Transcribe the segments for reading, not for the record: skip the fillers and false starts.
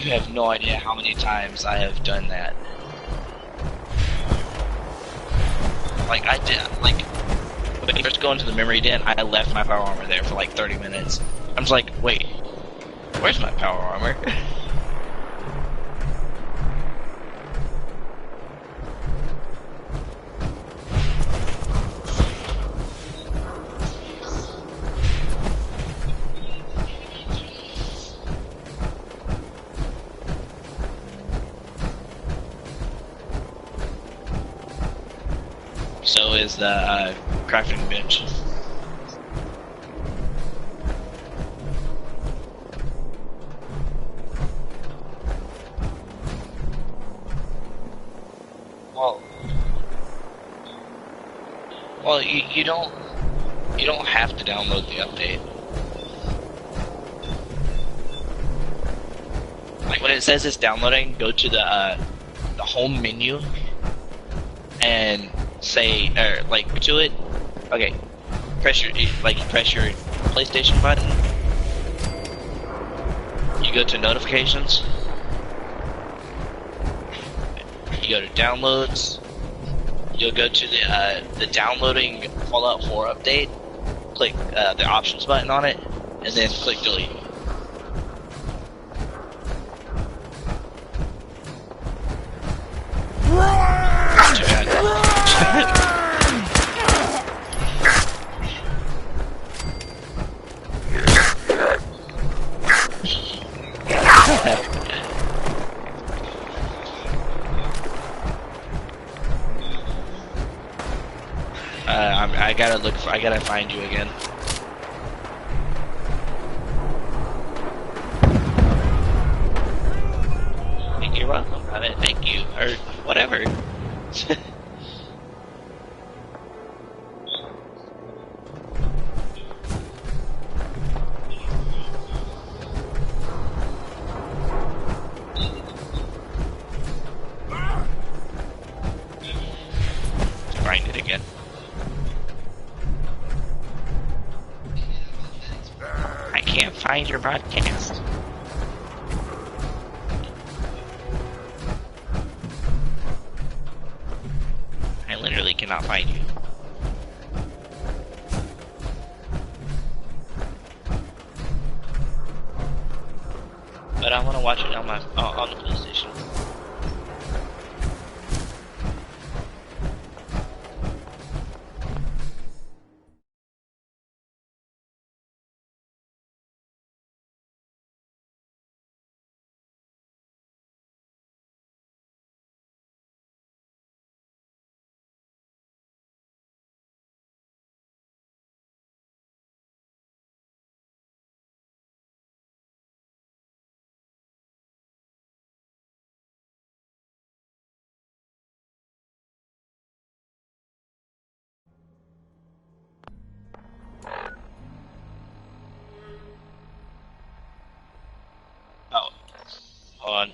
You have no idea how many times I have done that. Like, I did, like, when I first go into the memory den, I left my power armor there for like 30 minutes. I'm just like, wait, where's my power armor? So is the crafting bench. Well, you don't have to download the update. Like when it says it's downloading, go to the home menu and say like to it. Okay, press your PlayStation button. You go to notifications. You go to downloads. You'll go to the downloading Fallout 4 update. Click the options button on it, and then click delete. Too bad. I gotta find you again. You're welcome. I mean, thank you, or whatever. Find it again. I can't find your podcast. I literally cannot find you. But I want to watch it on my on the PlayStation. Oh, hold on.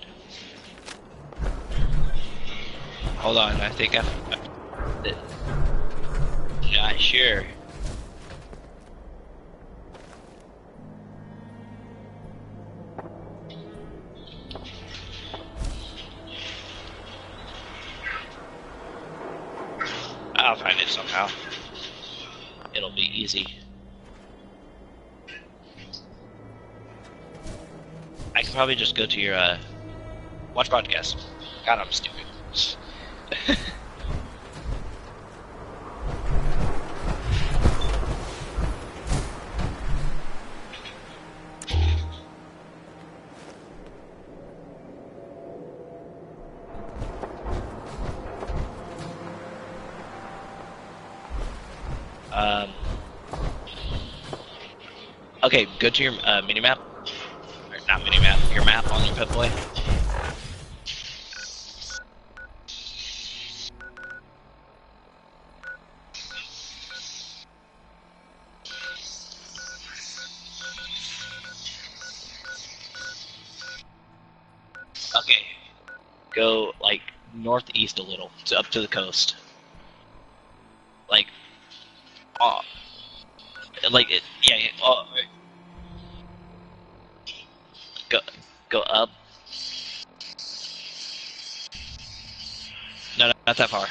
Hold on, I think not sure. I'll find it somehow. It'll be easy. I can probably just go to your watch podcast. God, I'm stupid. Okay, go to your minimap. Or not minimap, your map on your Pip-Boy. Okay, go like northeast a little, to up to the coast. Like, yeah, go up No, not that far.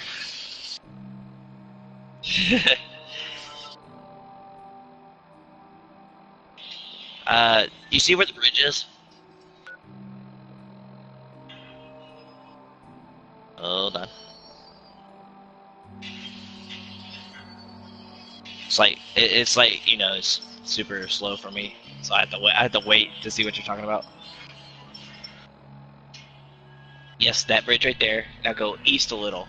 You see where the bridge is? Hold on. It's like you know it's super slow for me, so I have to wait. I have to wait to see what you're talking about. Yes, that bridge right there. Now go east a little,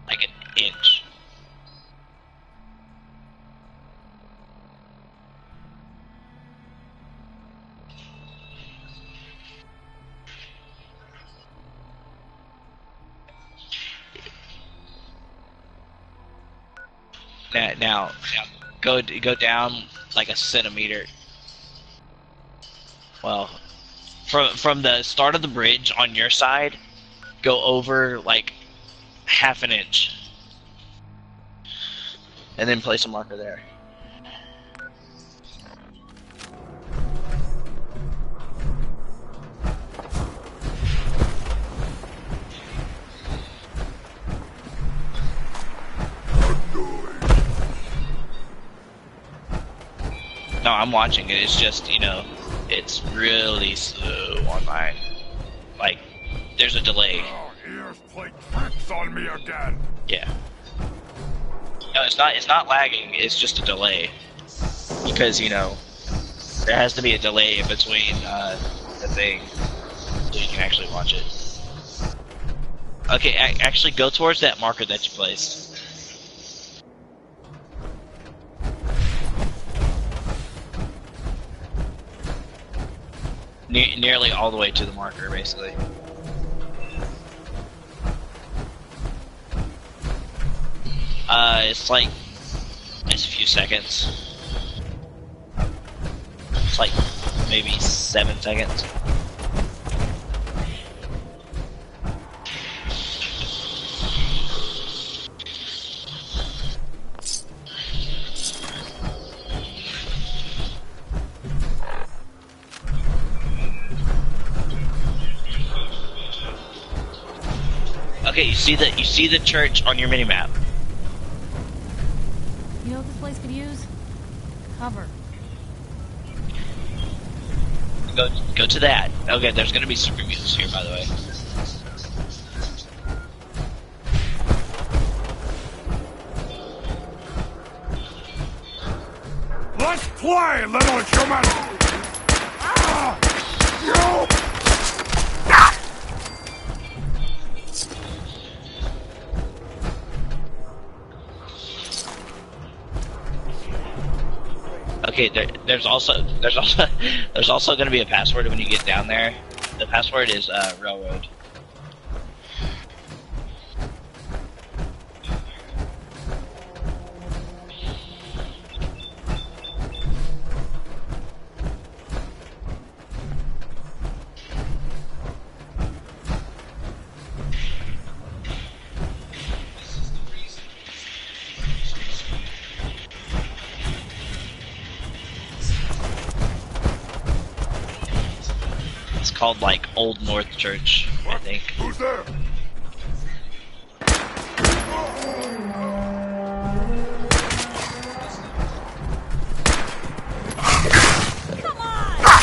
like an inch. Now go down like a centimeter. Well, from the start of the bridge on your side, go over like half an inch, and then place a marker there. No, I'm watching it. It's just, you know, it's really slow on mine. Like, there's a delay. Oh, ears play tricks on me again. Yeah. No, it's not lagging. It's just a delay. Because, you know, there has to be a delay in between the thing so you can actually watch it. Okay, actually go towards that marker that you placed. Nearly all the way to the marker, basically. It's like it's a few seconds. It's like maybe 7 seconds. Okay, you see the church on your minimap. You know what this place could use? Cover. Go to that. Okay, there's gonna be super mutants here, by the way. Let's play, little human! Ah! You! Okay, there's also going to be a password when you get down there. The password is railroad. It's called like Old North Church, I think. Who's there? Come on!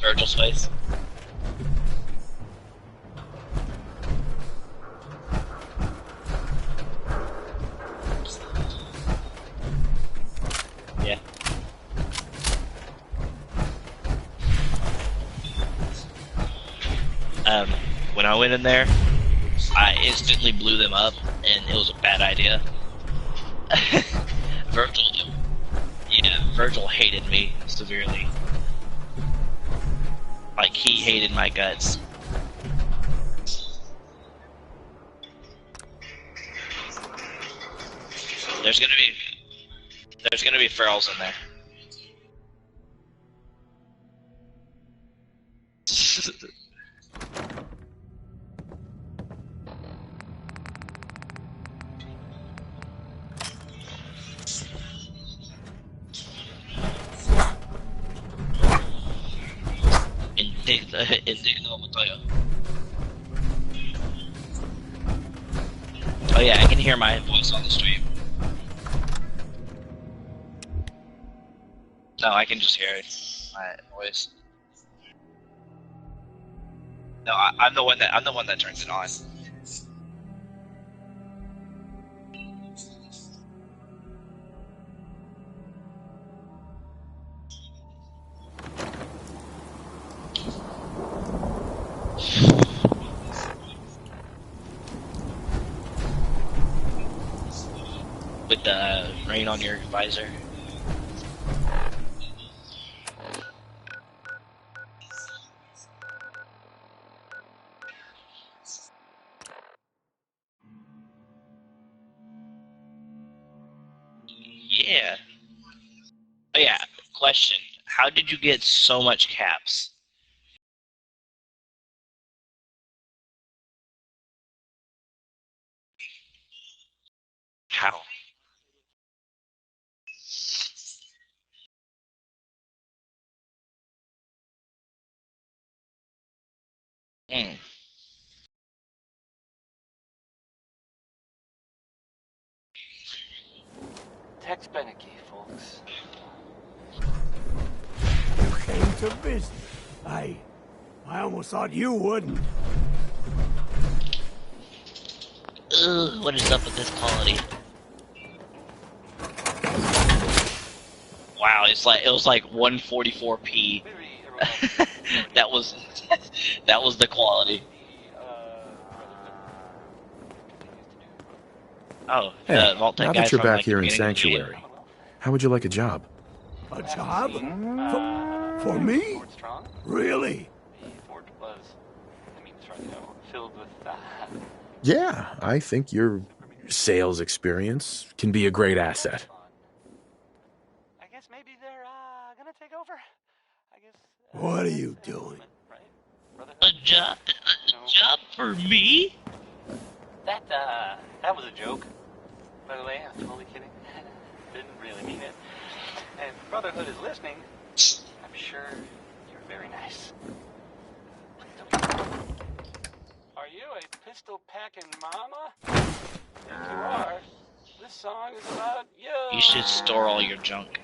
Virgil's face. Yeah. When I went in there, I instantly blew them up, and it was a bad idea. Virgil hated me severely. Like, he hated my guts. There's gonna be ferals in there. Indigno Motoyo. Oh yeah, I can hear my voice on the stream. No, I can just hear my voice. No, I'm the one that turns it on. With the rain on your visor. Yeah. Oh yeah, question. How did you get so much caps? How? Mm. Tex Beneke, folks. Came to visit. I almost thought you wouldn't. Ugh, what is up with this quality? Wow, it was like 144p. that was the quality. Oh, Hey, the Vault now Tech guy that you're from, back like, here the in beginning of the game. Sanctuary, how would you like a job? A job? For me? Really? The Ford was, filled with, Yeah, I think your sales experience can be a great asset. I guess maybe they're, gonna take over. I guess. What are you doing? Right? A job for me? That was a joke. By the way, I'm totally kidding. Didn't really mean it. And Brotherhood is listening. I'm sure you're very nice. Are you a pistol-packing mama? If you are, this song is about you. You should store all your junk.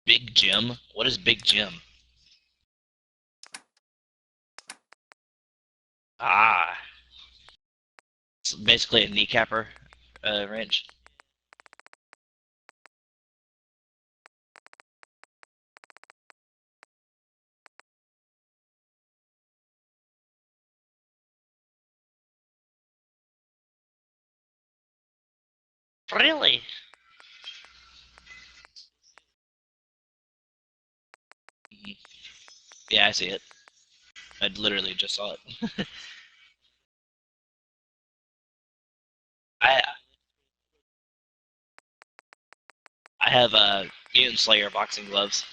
Big Jim? What is Big Jim? Ah. It's basically a kneecapper wrench. Really? Yeah, I see it. I literally just saw it. I I have Mutant Slayer boxing gloves.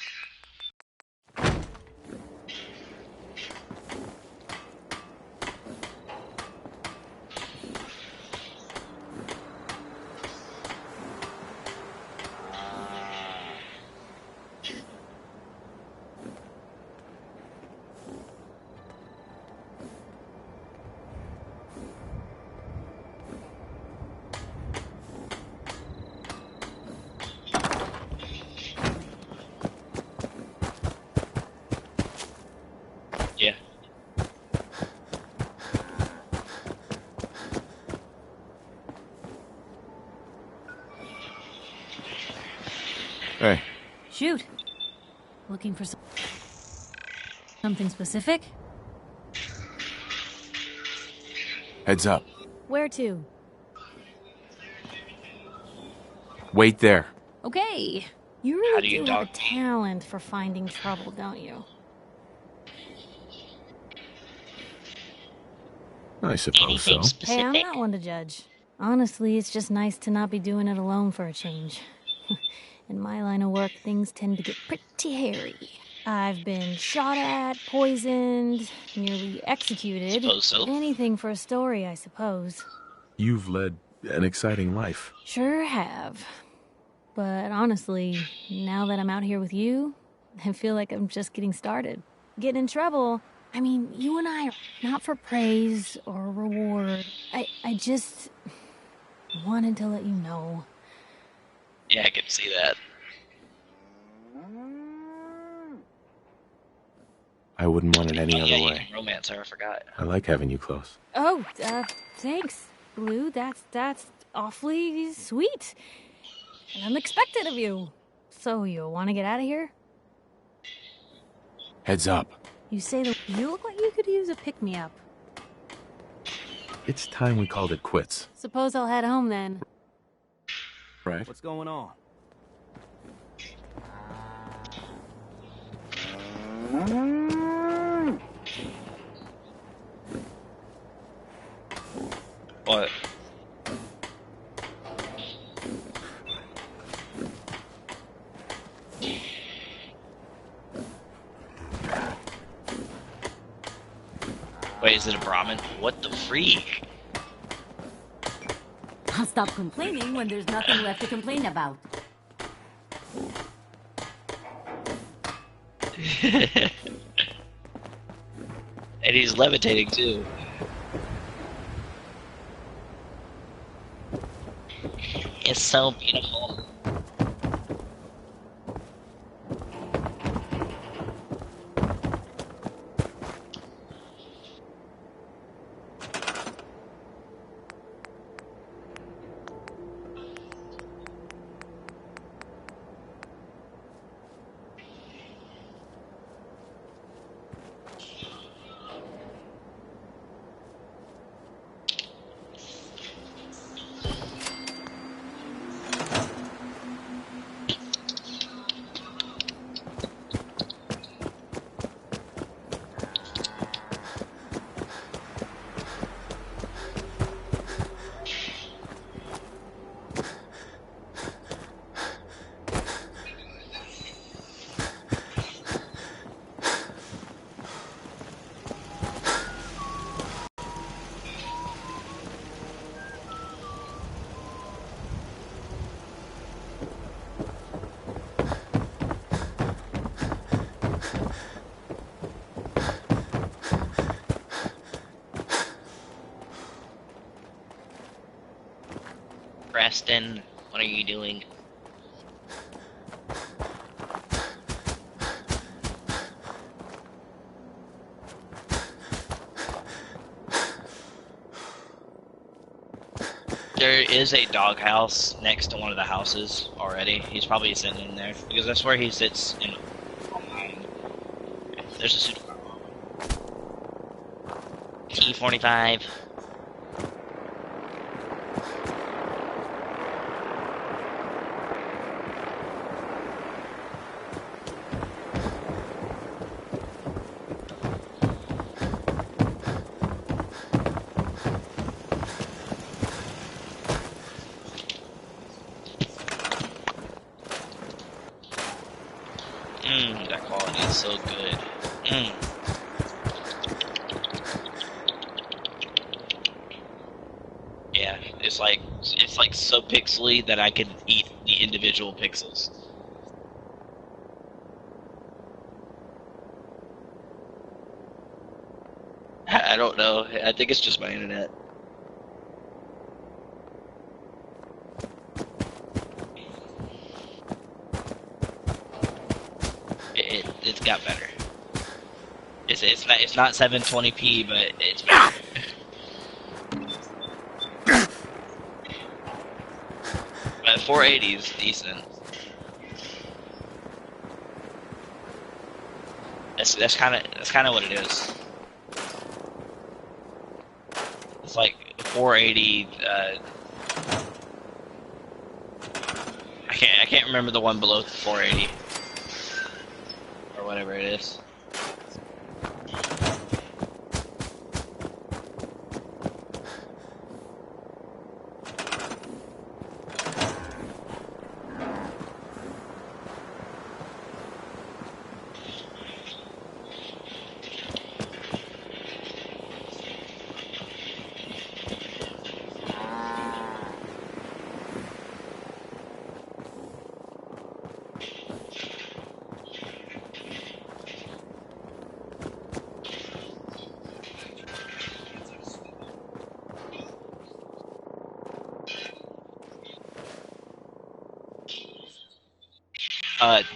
Yeah. Hey, Shoot. Looking for something specific? heads up. Where to? Wait there. Okay. You How really do you do have a dog me? talent for finding trouble, don't you? I suppose so. Anything specific? Hey, I'm not one to judge. Honestly, it's just nice to not be doing it alone for a change. In my line of work, things tend to get pretty hairy. I've been shot at, poisoned, nearly executed. Suppose so. Anything for a story, I suppose. You've led an exciting life. Sure have. But honestly, now that I'm out here with you, I feel like I'm just getting started. Getting in trouble, I mean, you and I are not for praise or reward. I just wanted to let you know. Yeah, I can see that. I wouldn't want it any Oh, other yeah, you way. can romance her, I forgot. I like having you close. Oh, thanks, Blue. That's awfully sweet and unexpected of you. So you want to get out of here? Heads up. You say that you look like you could use a pick-me-up. It's time we called it quits. Suppose I'll head home then. Right? What's going on? What? Wait, is it a Brahmin? What the freak? I'll stop complaining when there's nothing left to complain about. And he's levitating too. It's so beautiful. Preston, what are you doing? There is a doghouse next to one of the houses already. He's probably sitting in there because that's where he sits in. There's a super T-45. That quality is so good. Yeah, it's like so pixely that I could eat the individual pixels. I don't know. I think it's just my internet. It's got better. It's not 720p, but it's better. But 480 is decent. That's kind of what it is. It's like 480. I can't remember the one below 480 or whatever it is.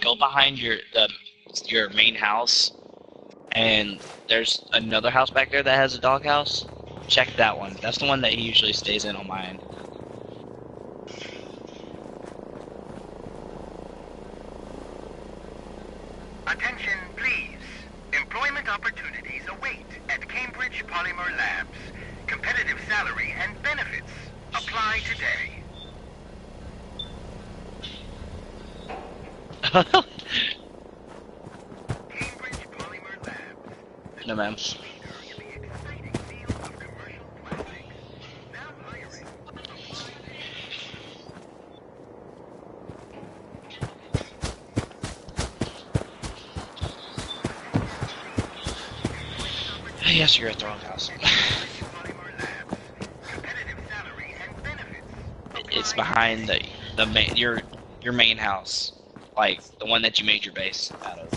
Go behind your main house, and there's another house back there that has a doghouse. Check that one. That's the one that he usually stays in on my end. Attention, please. Employment opportunities await at Cambridge Polymer Labs. Competitive salary and benefits. Apply today. Cambridge Polymer Labs. No, ma'am. Leader in the exciting field of commercial plastics. Now hiring. Yes, you're at the wrong house. Polymer Labs. Competitive salary and benefits. It's behind the main your main house, like the one that you made your base out of.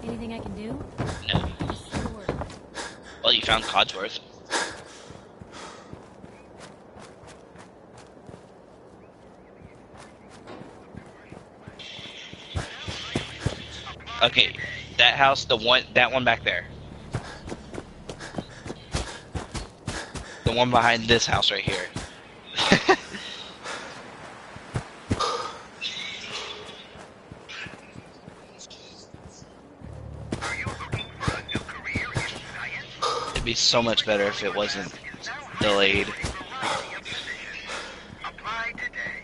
Anything I can do? No. Sure. Well, you found Codsworth. Okay, that house, that one back there. The one behind this house right here. Are you looking for a new career in science? It'd be so much better if it wasn't delayed. Apply today.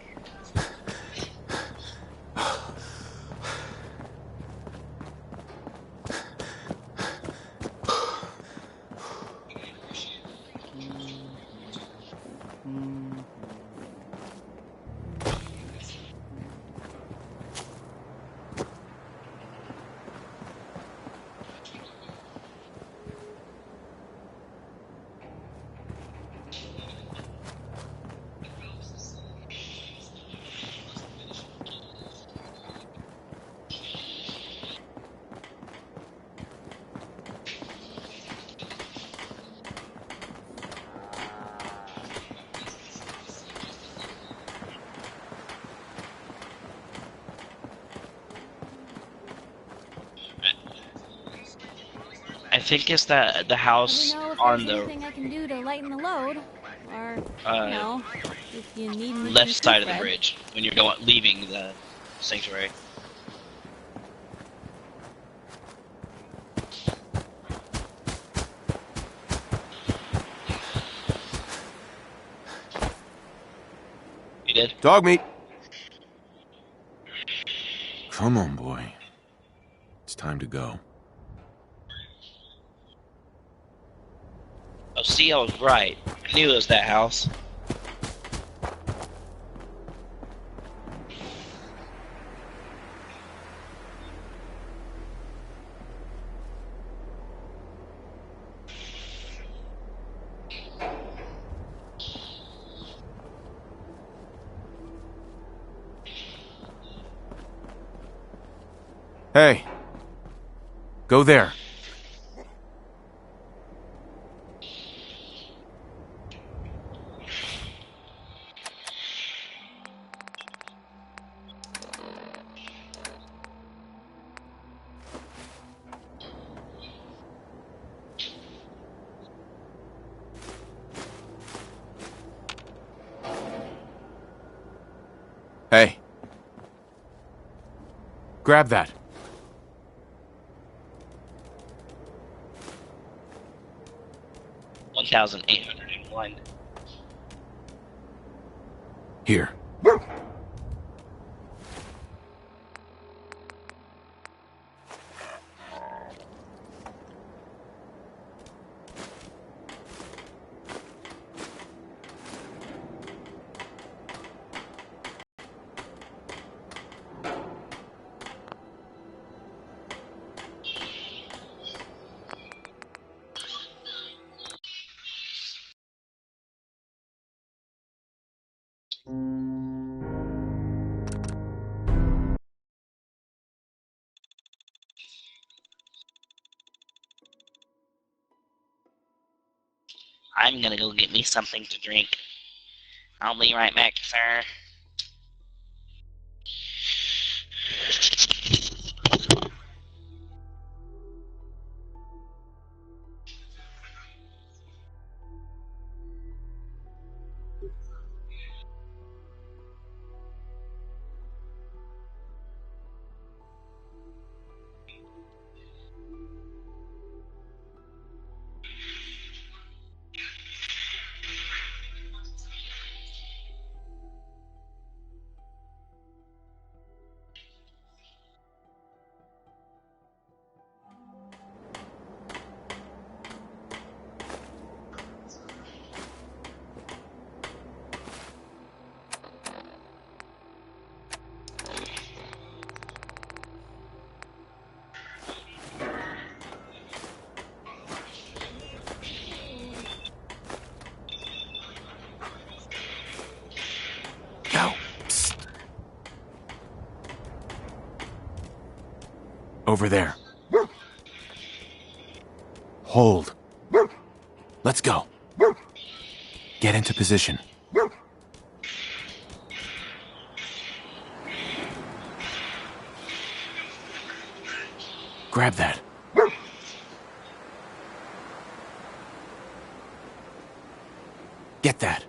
I think it's the house Let me know if on there's the anything I can do to lighten the load, or you know, if you need anything left too, side of the Fred. bridge when you're leaving the sanctuary. You did? Dog meat. Come on, boy. It's time to go. Oh, see, I was right. I knew it was that house. Hey. Go there. Hey. Grab that. $1,801. Here. I'm gonna go get me something to drink. I'll be right back, sir. Go. Psst. Over there. Hold. Let's go. Get into position. Grab that. Get that.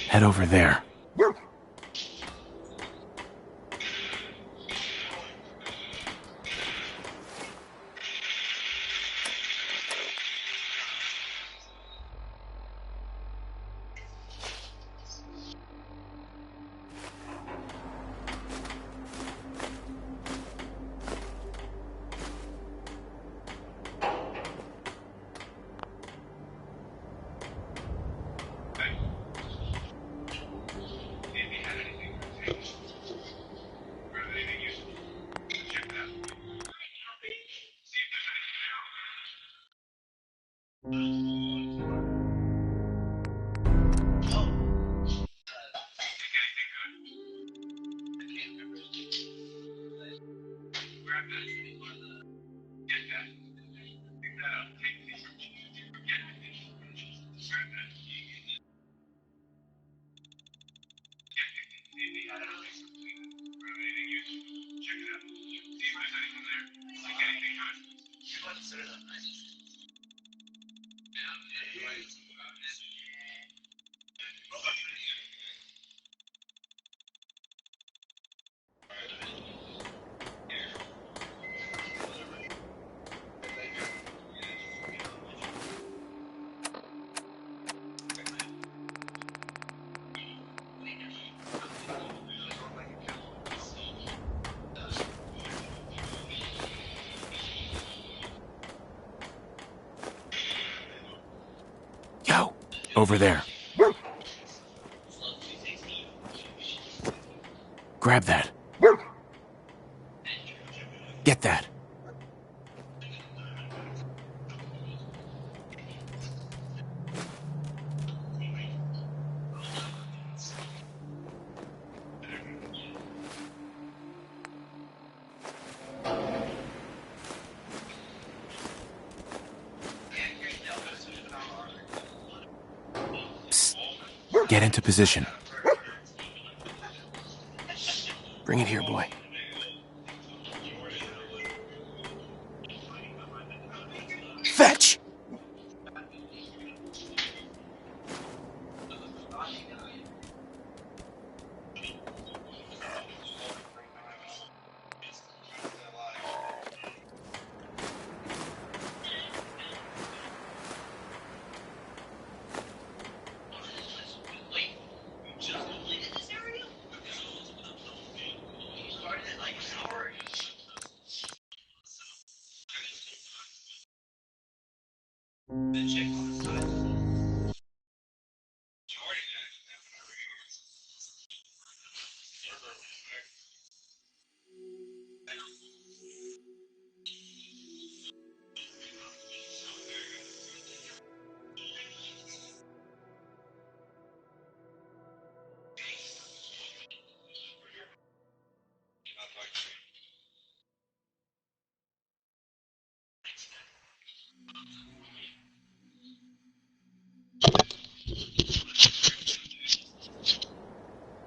Head over there. Go. Over there. Grab that. Get that. Psst. Get into position. Bring it here, boy. Fetch!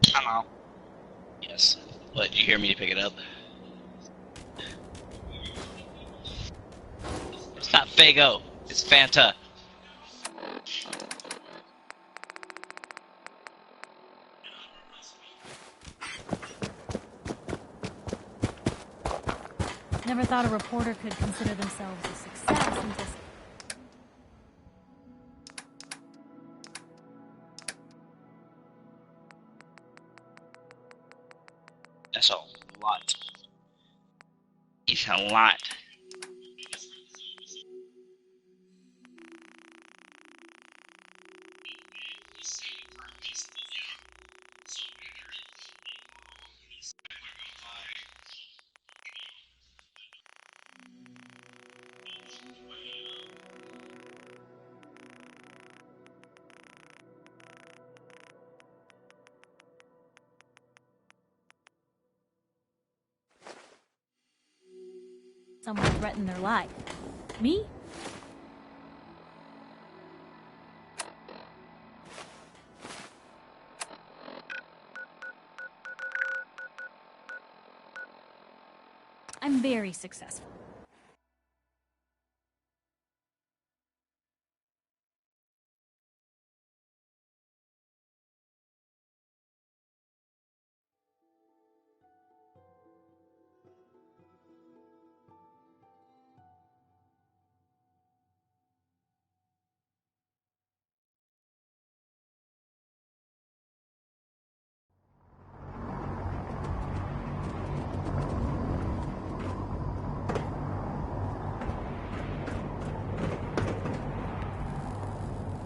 Hello. Yes. What, you hear me pick it up? It's not Fago. It's Fanta. Never thought a reporter could consider themselves a success until... That's a lot. It's a lot. someone threatened their life. Me? I'm very successful.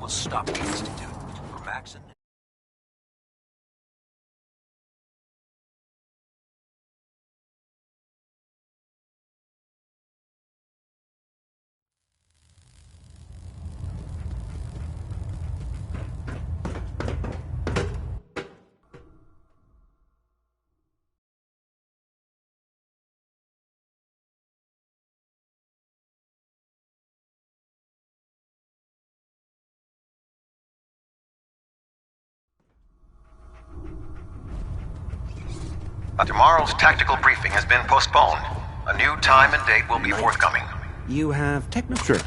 We'll stop the Institute for Maxon. Tomorrow's tactical briefing has been postponed. A new time and date will be forthcoming. You have techno... Sure.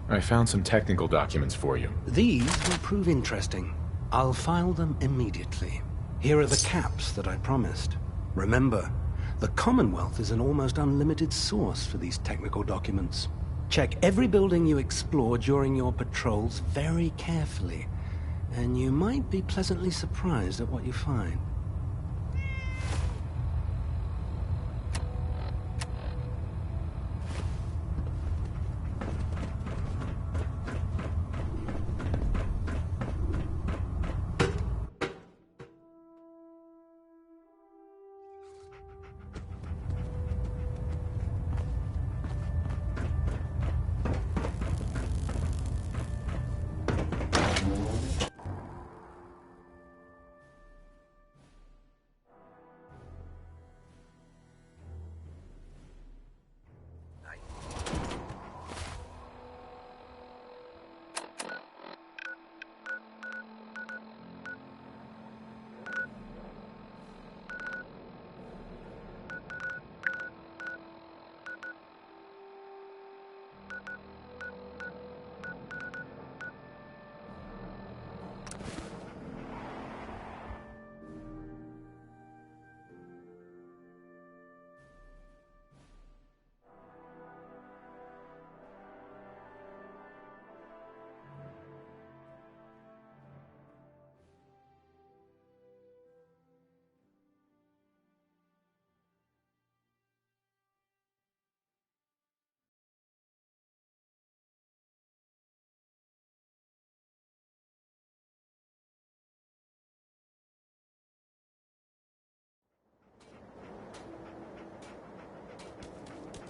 I found some technical documents for you. These will prove interesting. I'll file them immediately. Here are the caps that I promised. Remember, the Commonwealth is an almost unlimited source for these technical documents. Check every building you explore during your patrols very carefully, and you might be pleasantly surprised at what you find.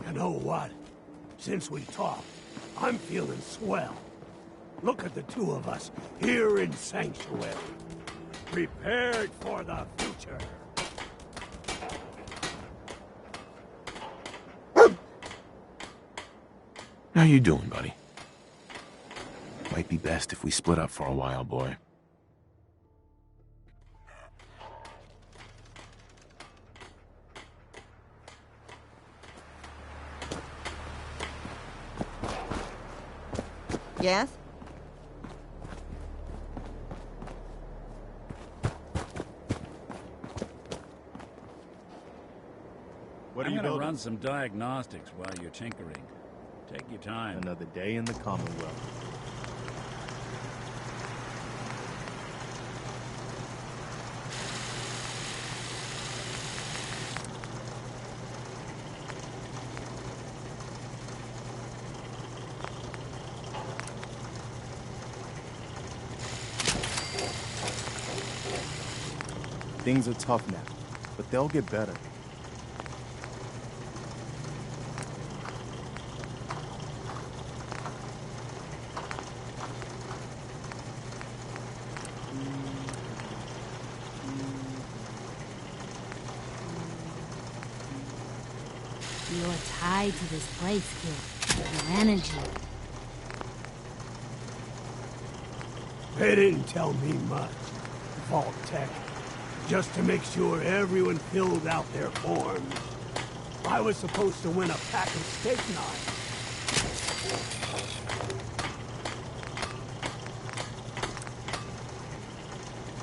You know what? Since we talked, I'm feeling swell. Look at the two of us here in Sanctuary. Prepared for the future. How you doing, buddy? Might be best if we split up for a while, boy. Yes? What are you building? Run some diagnostics while you're tinkering. Take your time. Another day in the Commonwealth. Things are tough now, but they'll get better. You're tied to this place, kid. Your energy. They didn't tell me much, Vault Tech. Just to make sure everyone filled out their forms. I was supposed to win a pack of steak knives.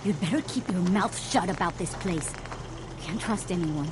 You'd better keep your mouth shut about this place. Can't trust anyone.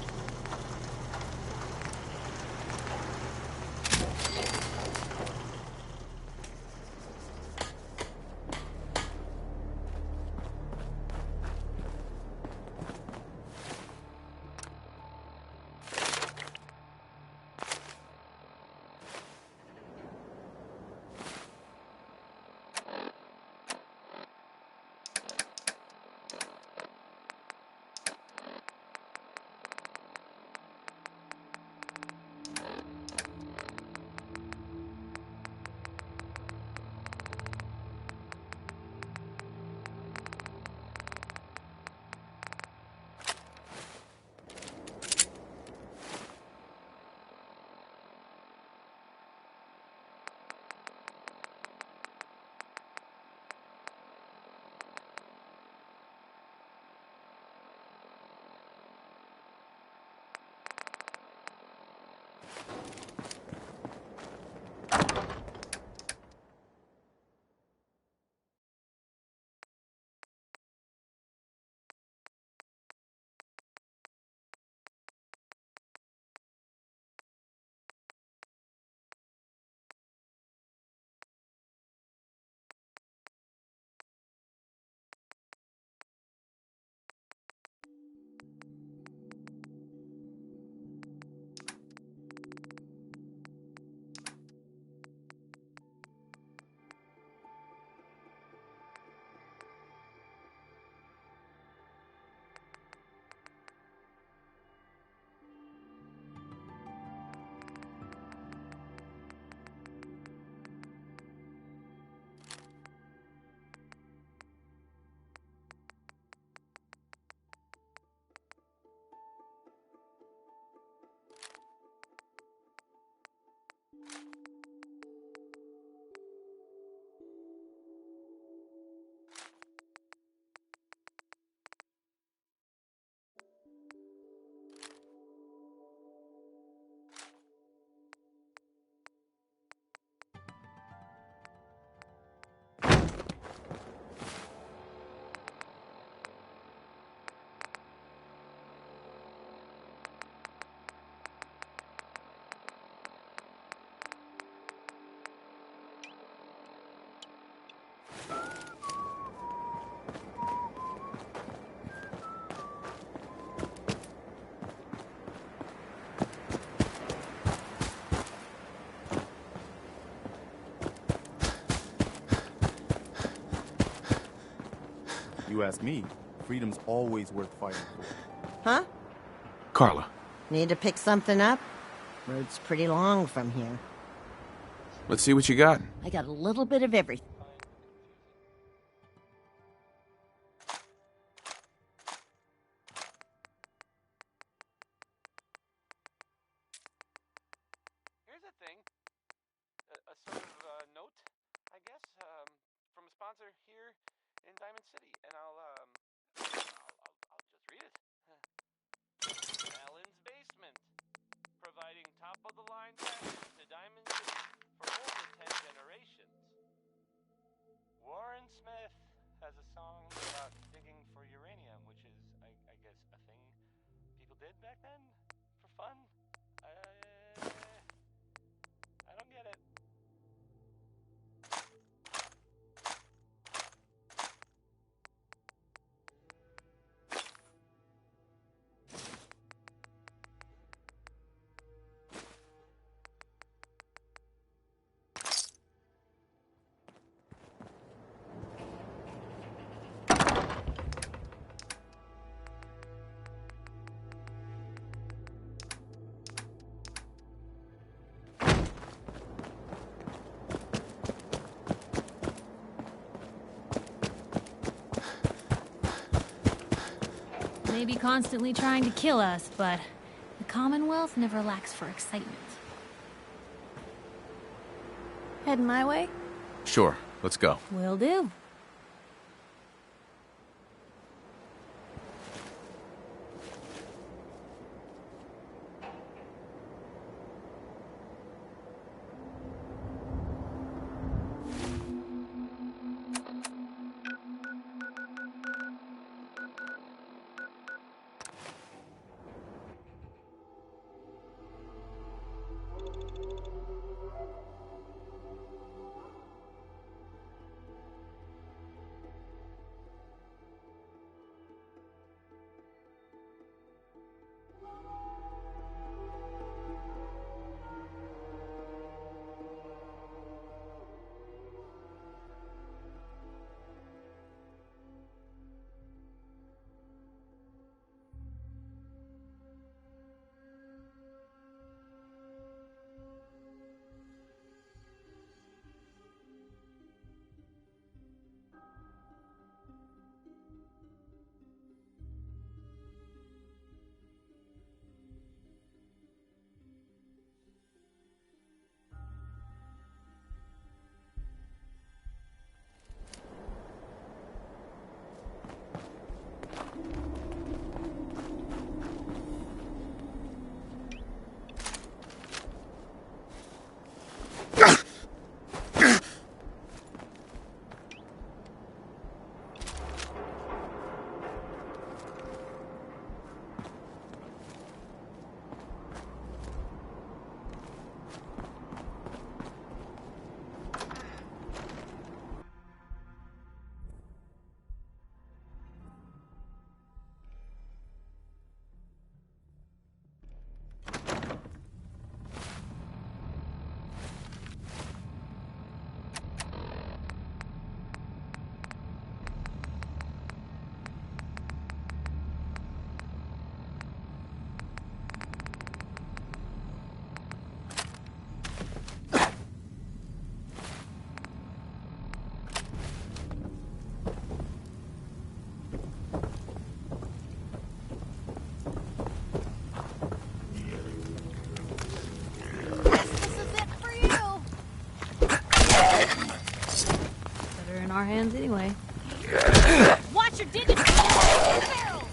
You ask me, freedom's always worth fighting for. Huh? Carla. Need to pick something up? Road's pretty long from here. Let's see what you got. I got a little bit of everything. Here's a thing. A sort of note, I guess. sponsor here in Diamond City, and I'll just read it. Alan's Basement, providing top-of-the-line fashion to Diamond City for over 10 generations. Warren Smith has a song about digging for uranium, which is, I guess, a thing people did back then for fun. I don't get it. Maybe constantly trying to kill us, but the Commonwealth never lacks for excitement. Heading my way? Sure, let's go. Will do. In our hands anyway. Watch your digits! Barrels!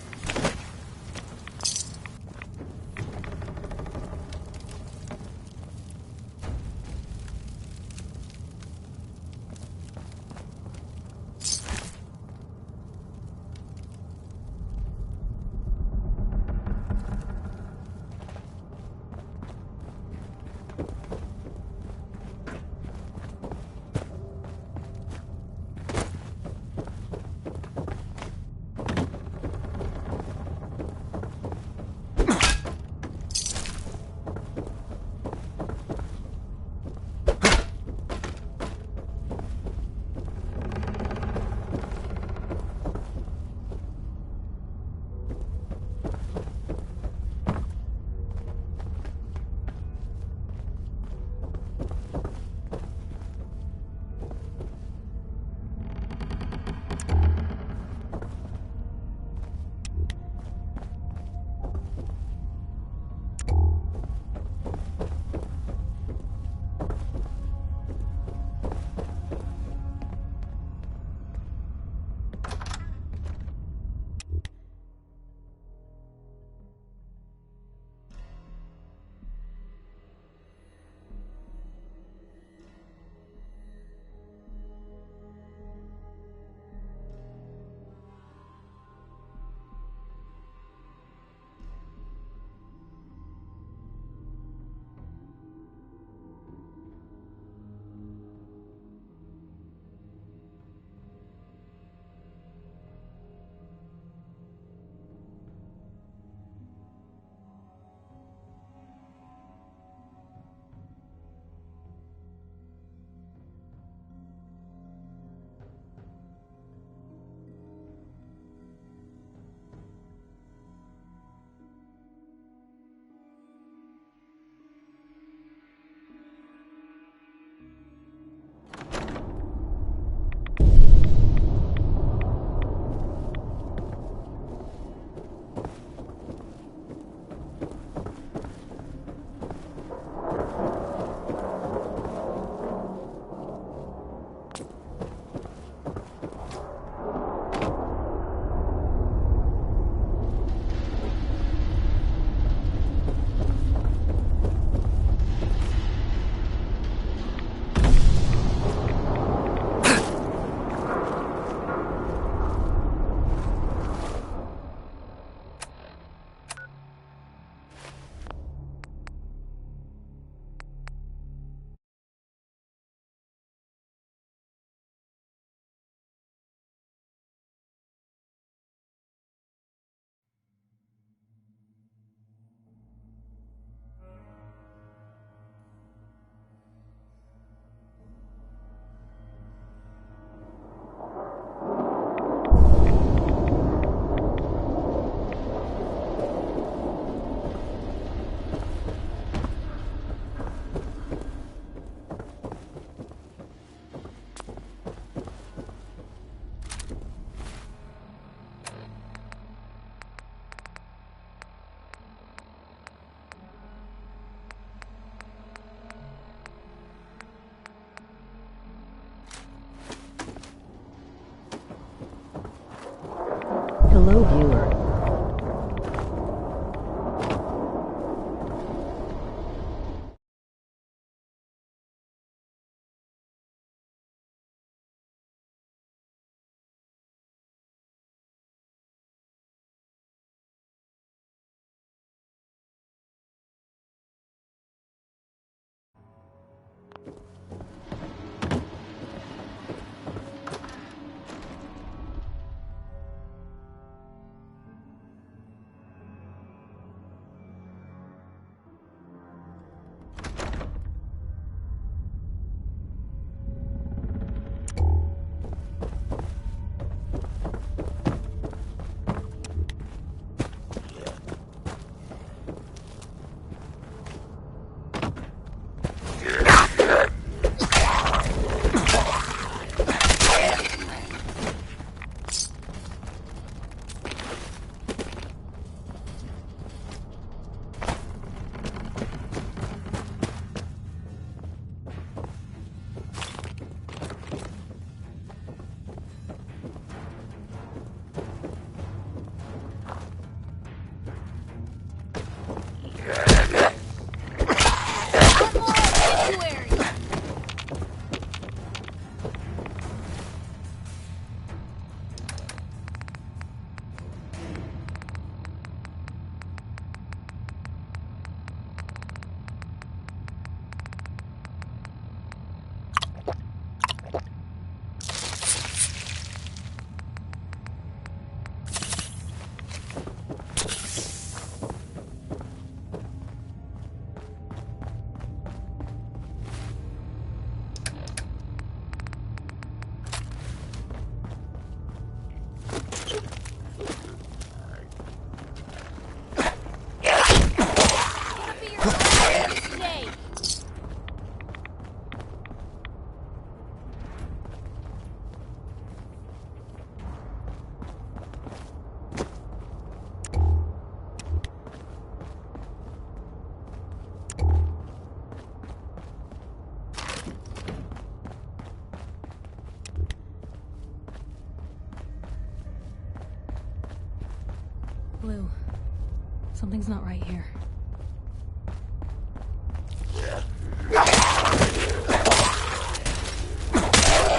Something's not right here.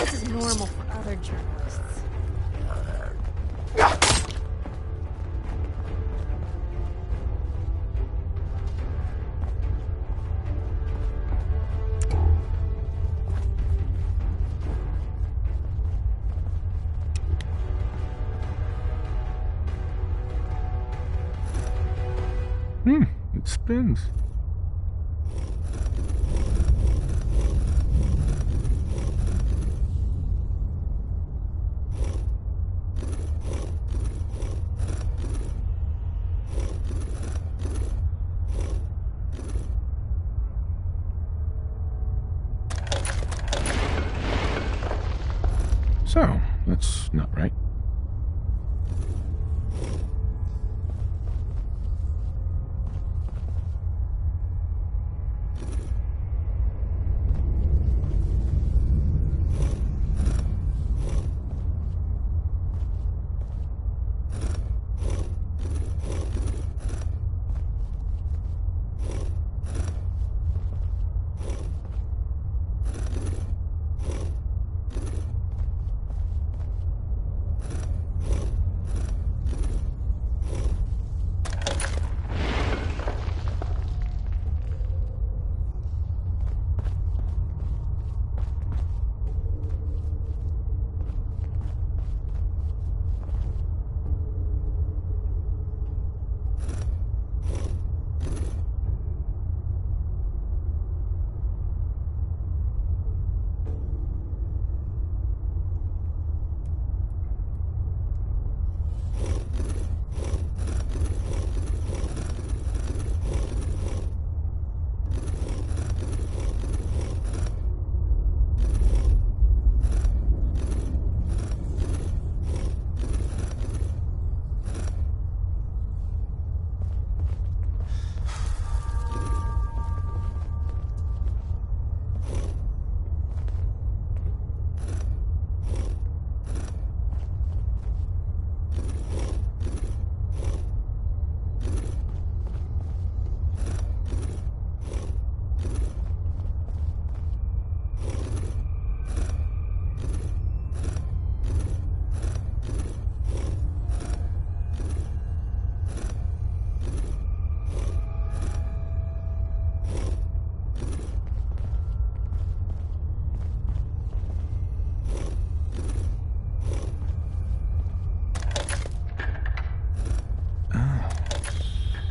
This is normal for other journalists. It spins. So, that's not right.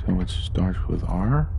So it starts with R?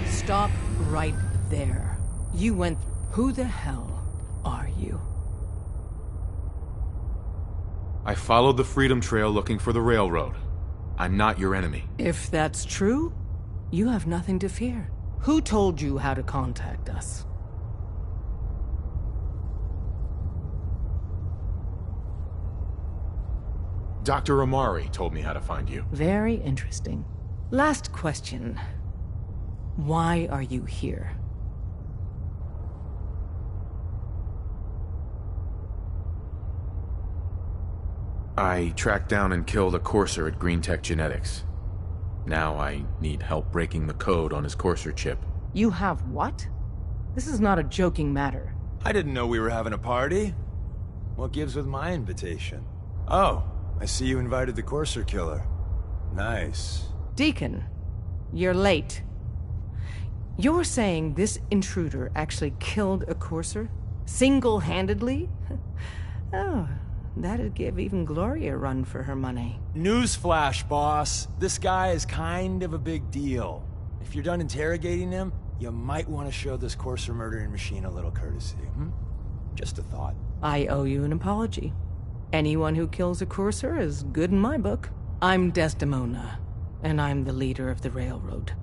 Stop right there. You went... Who the hell are you? I followed the Freedom Trail looking for the railroad. I'm not your enemy. If that's true, you have nothing to fear. Who told you how to contact us? Dr. Amari told me how to find you. Very interesting. Last question. Why are you here? I tracked down and killed a courser at Green Tech Genetics. Now I need help breaking the code on his courser chip. You have what? This is not a joking matter. I didn't know we were having a party. What gives with my invitation? Oh, I see you invited the courser killer. Nice. Deacon, you're late. You're saying this intruder actually killed a courser? Single-handedly? Oh, That'd give even Gloria a run for her money. Newsflash, boss. This guy is kind of a big deal. If you're done interrogating him, you might want to show this Courser murdering machine a little courtesy, Just a thought. I owe you an apology. Anyone who kills a courser is good in my book. I'm Desdemona, and I'm the leader of the railroad.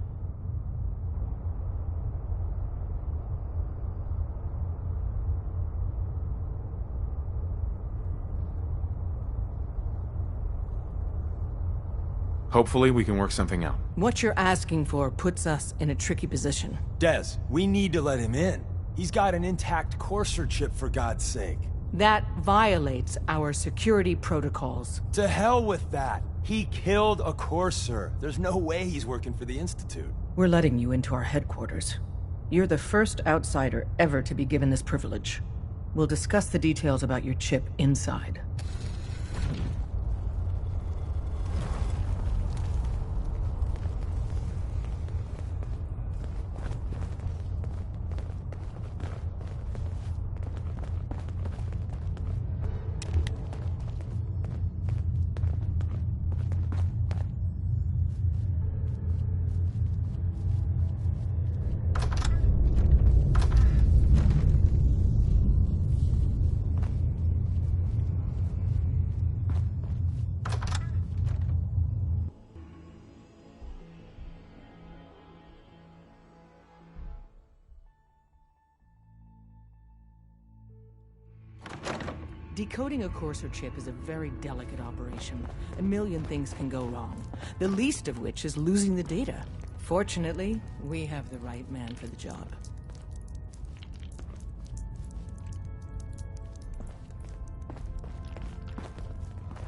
Hopefully we can work something out. What you're asking for puts us in a tricky position. Des, we need to let him in. He's got an intact Courser chip, for God's sake. That violates our security protocols. To hell with that. He killed a Courser. There's no way he's working for the Institute. We're letting you into our headquarters. You're the first outsider ever to be given this privilege. We'll discuss the details about your chip inside. Decoding a Courser chip is a very delicate operation. A million things can go wrong, the least of which is losing the data. Fortunately, we have the right man for the job.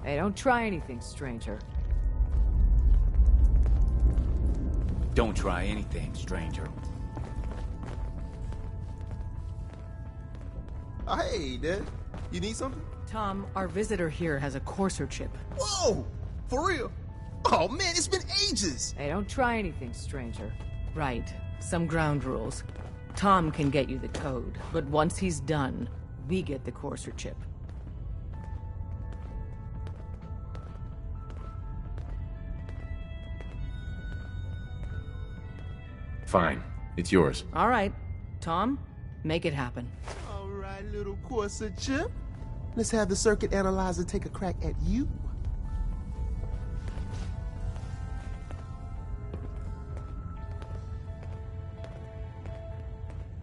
Hey, don't try anything, stranger. Don't try anything, stranger. Hey, Dad. You need something? Tom, our visitor here has a Courser chip. Whoa! For real? Oh man, it's been ages! Hey, don't try anything, stranger. Right. Some ground rules. Tom can get you the code, but once he's done, we get the Courser chip. Fine. It's yours. All right. Tom, make it happen. All right, little Courser chip. Let's have the circuit analyzer take a crack at you.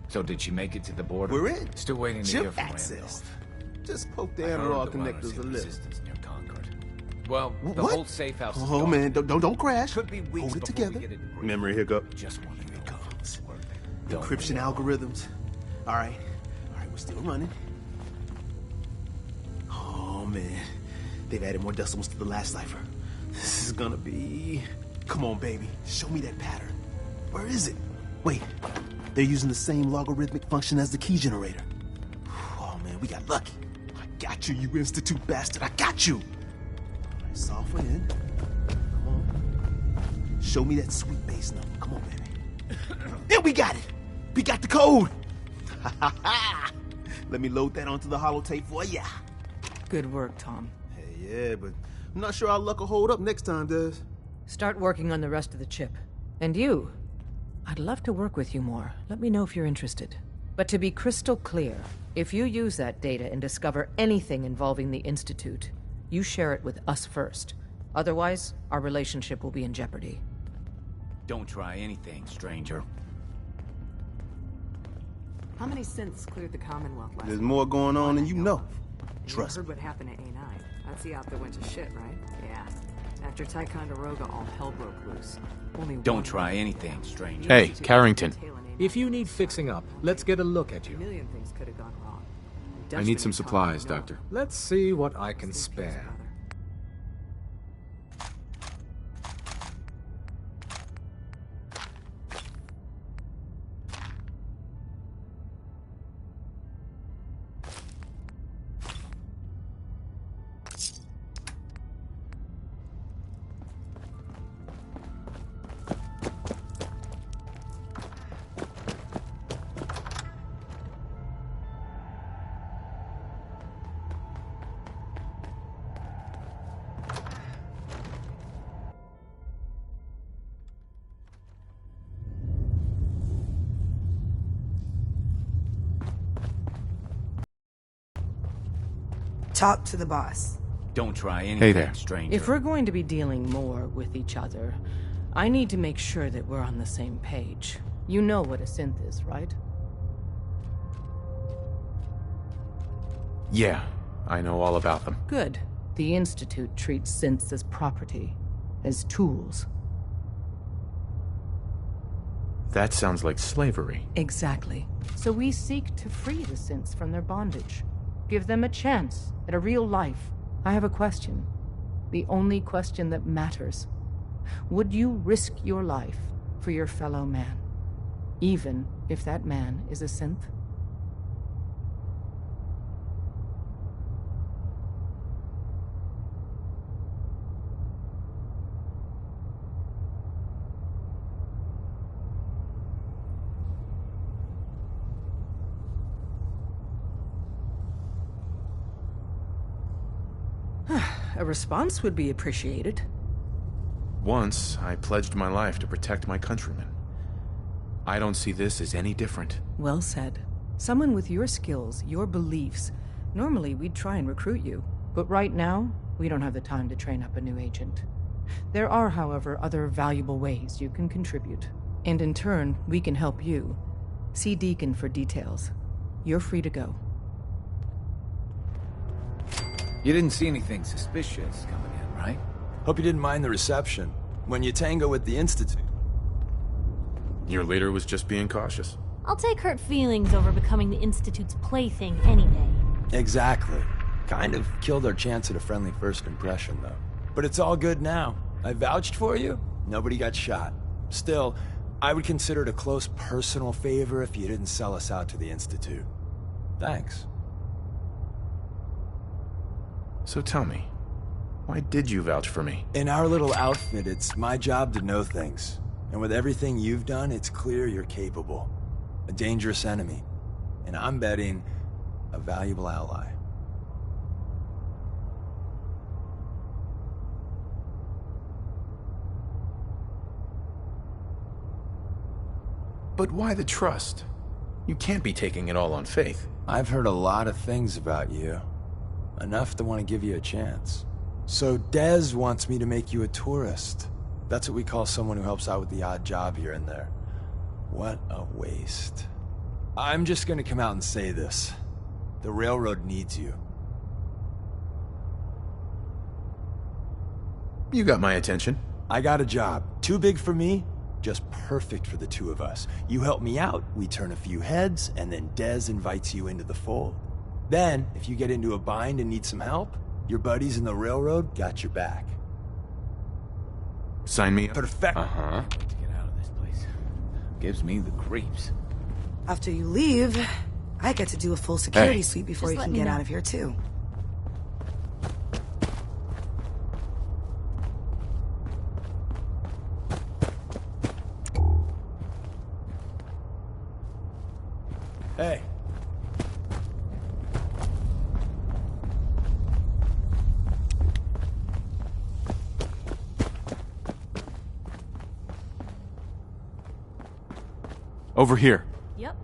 So did she make it to the border? We're in. Still waiting to Chip hear from access. Randolph. Just poke the I heard analog the runners connectors hit a little. resistance near Concord. Well, the What? whole safe house is Oh gone. man, don't crash. Could be weeks Hold it before together. we get it break. Memory hiccup. Just one thing comes. Encryption algorithms. All right, we're still running. Oh man, they've added more decimals to the last cipher. This is gonna be... Come on, baby, show me that pattern. Where is it? Wait, they're using the same logarithmic function as the key generator. Oh man, we got lucky. I got you, you Institute bastard, I got you! All right, software in. Come on. Show me that sweet bass number. Come on, baby. There, we got it! We got the code! Let me load that onto the holotape for ya. Good work, Tom. Hey, yeah, but I'm not sure our luck will hold up next time, Des. Start working on the rest of the chip. And you, I'd love to work with you more. Let me know if you're interested. But to be crystal clear, if you use that data and discover anything involving the Institute, you share it with us first. Otherwise, our relationship will be in jeopardy. Don't try anything, stranger. How many synths cleared the Commonwealth last There's week? more going on than you know. You Trust heard me. what happened at A9. That's the op that went to shit, right? Yeah. After Ticonderoga, all hell broke loose. Only Don't one try way. anything, stranger. Hey, Carrington. If you need fixing up, let's get a look at A you. million things could have gone wrong. I need some supplies, Dutchman Doctor. Let's see what I can spare. Talk to the boss. Don't try anything, Hey there. stranger. If we're going to be dealing more with each other, I need to make sure that we're on the same page. You know what a synth is, right? Yeah, I know all about them. Good. The Institute treats synths as property, as tools. That sounds like slavery. Exactly. So we seek to free the synths from their bondage. Give them a chance at a real life. I have a question. The only question that matters. Would you risk your life for your fellow man? Even if that man is a synth? A response would be appreciated. Once, I pledged my life to protect my countrymen. I don't see this as any different. Well said. Someone with your skills, your beliefs. Normally, we'd try and recruit you. But right now, we don't have the time to train up a new agent. There are, however, other valuable ways you can contribute. And in turn, we can help you. See Deacon for details. You're free to go. You didn't see anything suspicious coming in, right? Hope you didn't mind the reception when you tango with the Institute. Your leader was just being cautious. I'll take hurt feelings over becoming the Institute's plaything any day. Exactly. Kind of killed our chance at a friendly first impression, though. But it's all good now. I vouched for you. Nobody got shot. Still, I would consider it a close personal favor if you didn't sell us out to the Institute. Thanks. So tell me, why did you vouch for me? In our little outfit, it's my job to know things. And with everything you've done, it's clear you're capable. A dangerous enemy. And I'm betting a valuable ally. But why the trust? You can't be taking it all on faith. I've heard a lot of things about you. Enough to want to give you a chance. So Dez wants me to make you a tourist. That's what we call someone who helps out with the odd job here and there. What a waste. I'm just gonna come out and say this. The railroad needs you. You got my attention. I got a job. Too big for me, just perfect for the two of us. You help me out, we turn a few heads, and then Dez invites you into the fold. Then, if you get into a bind and need some help, your buddies in the railroad got your back. Sign me up. Perfect. Uh-huh. Let's get out of this place. Gives me the creeps. After you leave, I get to do a full security Hey. sweep before Just you let can me get know. out of here, too. Hey. Over here. Yep.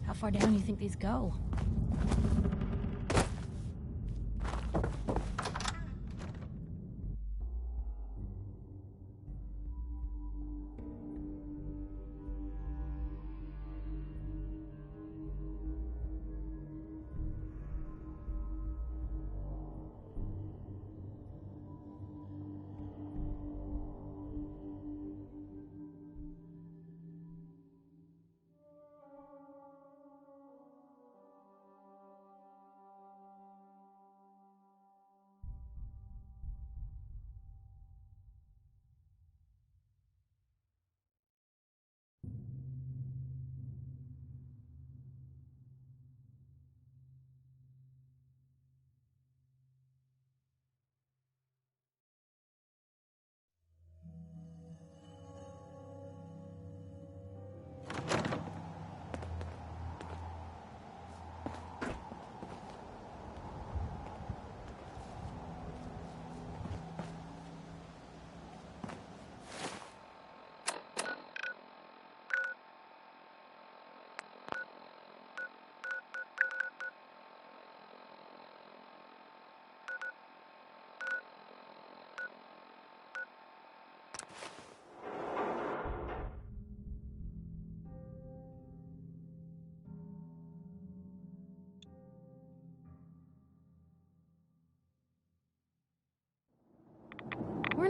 How far down do you think these go?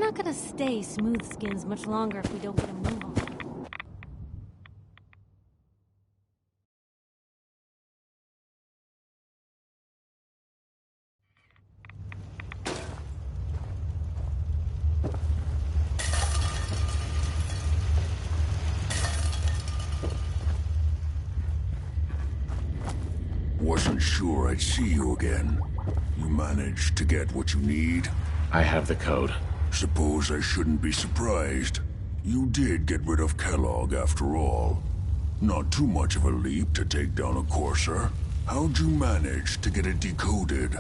not gonna stay smooth skins much longer if we don't get a move on. Wasn't sure I'd see you again. You managed to get what you need? I have the code. Suppose I shouldn't be surprised. You did get rid of Kellogg after all. Not too much of a leap to take down a courser. How'd you manage to get it decoded?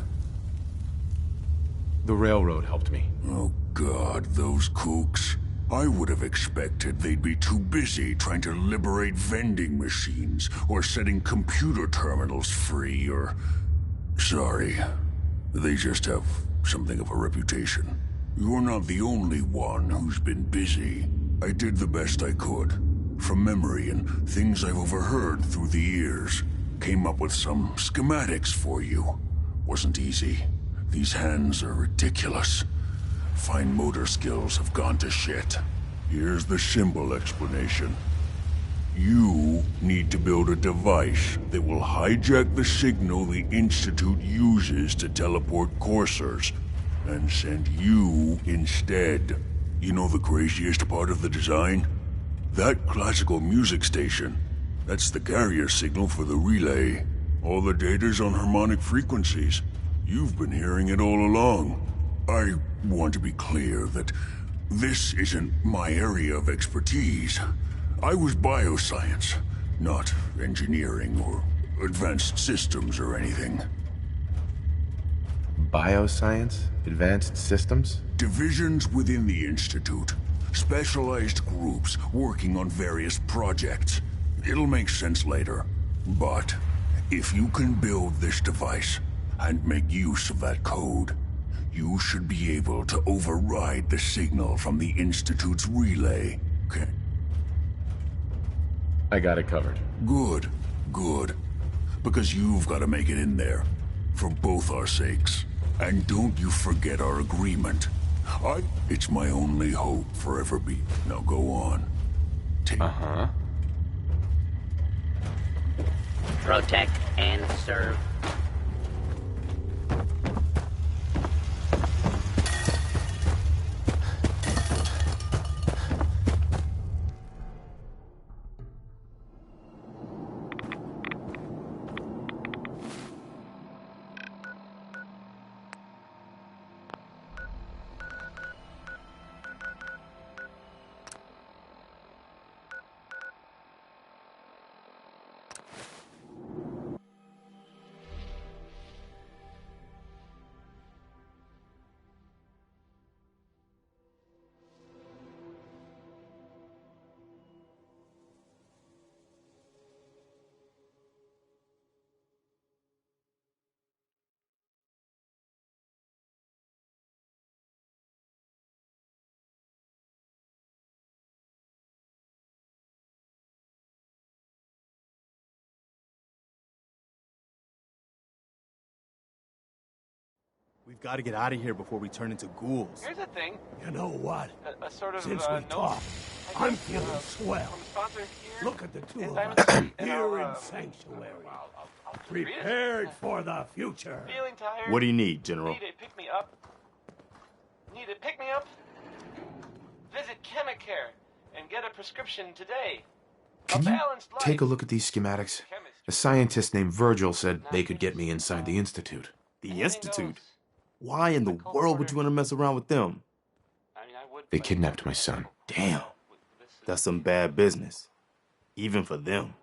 The railroad helped me. Oh God, those kooks. I would have expected they'd be too busy trying to liberate vending machines or setting computer terminals free or... Sorry. They just have something of a reputation. You're not the only one who's been busy. I did the best I could. From memory and things I've overheard through the years. Came up with some schematics for you. Wasn't easy. These hands are ridiculous. Fine motor skills have gone to shit. Here's the simple explanation. You need to build a device that will hijack the signal the Institute uses to teleport coursers, and send you instead. You know the craziest part of the design? That classical music station. That's the carrier signal for the relay. All the data's on harmonic frequencies. You've been hearing it all along. I want to be clear that this isn't my area of expertise. I was bioscience, not engineering or advanced systems or anything. Bioscience? Advanced systems? Divisions within the Institute. Specialized groups working on various projects. It'll make sense later. But if you can build this device and make use of that code, you should be able to override the signal from the Institute's relay. Okay? I got it covered. Good, good. Because you've got to make it in there. For both our sakes. And don't you forget our agreement. It's my only hope for ever be. Now go on. Protect and serve. We've got to get out of here before we turn into ghouls. Here's the thing. You know what? A sort of Since we note, talked, I I'm guess, feeling swell. from a sponsor here. Look at the two in of Diamond us City, and here I'll, in Sanctuary. I'll just read it. Prepared for the future. Feeling tired? What do you need, General? Need a pick-me-up? Need a pick-me-up? Visit Chemicare and get a prescription today. Can you take a look at these schematics? A scientist named Virgil said they could get me inside the Institute. The Institute? Why in the world would you want to mess around with them? They kidnapped my son. Damn. That's some bad business. Even for them.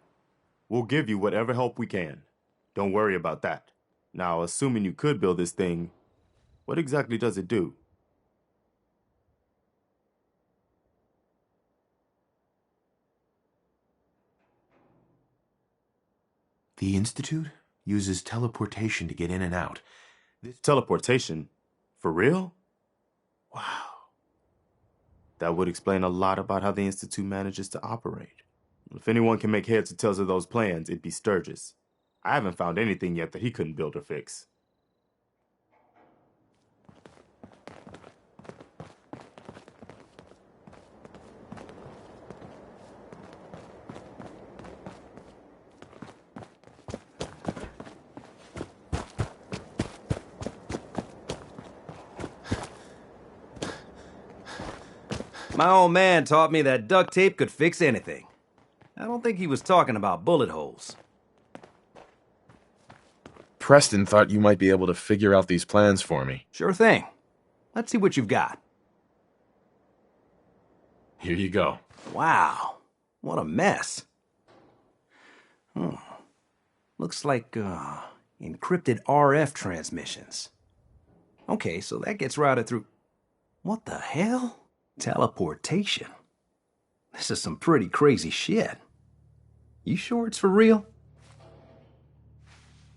We'll give you whatever help we can. Don't worry about that. Now, assuming you could build this thing, what exactly does it do? The Institute uses teleportation to get in and out. Teleportation? For real? Wow. That would explain a lot about how the Institute manages to operate. If anyone can make heads or tails of those plans, it'd be Sturgis. I haven't found anything yet that he couldn't build or fix. My old man taught me that duct tape could fix anything. I don't think he was talking about bullet holes. Preston thought you might be able to figure out these plans for me. Sure thing. Let's see what you've got. Here you go. Wow. What a mess. Looks like, encrypted RF transmissions. Okay, so that gets routed through... What the hell? Teleportation. This is some pretty crazy shit. You sure it's for real?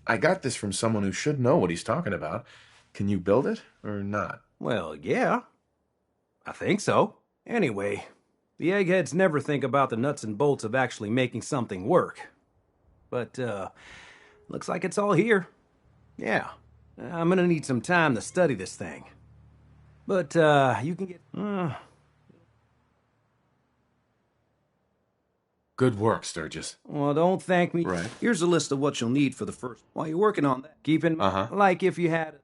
I got this from someone who should know what he's talking about. Can you build it, or not? Well, yeah. I think so. Anyway, the eggheads never think about the nuts and bolts of actually making something work. But, looks like it's all here. Yeah. I'm gonna need some time to study this thing. But, you can get... Good work, Sturgis. Well, don't thank me. Right. Here's a list of what you'll need for the first... While you're working on that, keep in mind, like if you had...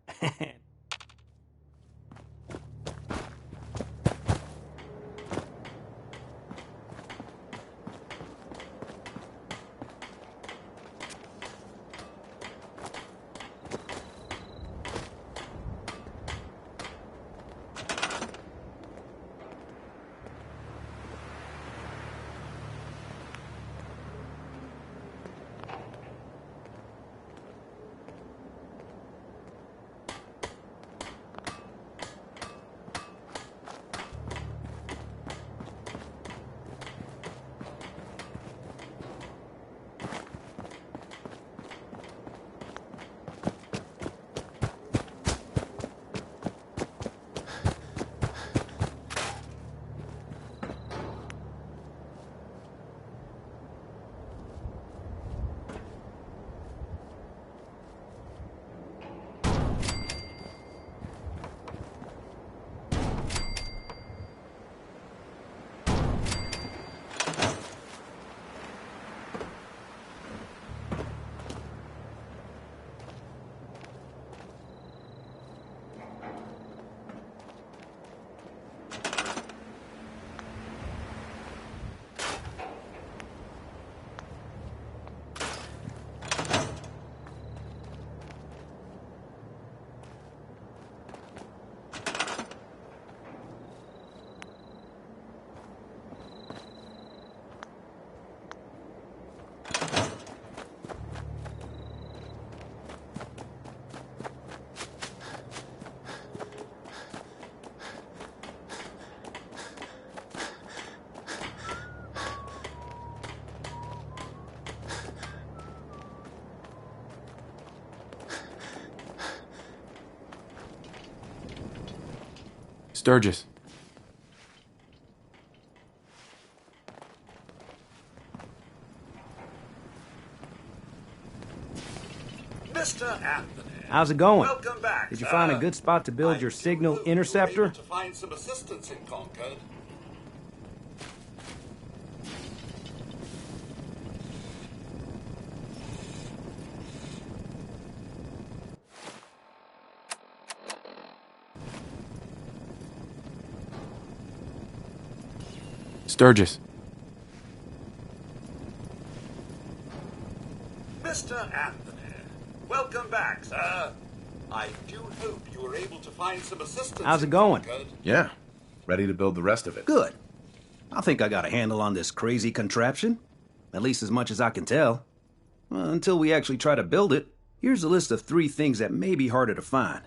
Sturgis. Mr. Anthony. How's it going? Welcome back, Did you sir. find a good spot to build your signal interceptor? To find some assistance in Concord. Sturgis. Mr. Anthony, welcome back, sir. I do hope you were able to find some assistance. How's it going? Yeah. Ready to build the rest of it. Good. I think I got a handle on this crazy contraption. At least as much as I can tell. Until we actually try to build it, here's a list of 3 things that may be harder to find.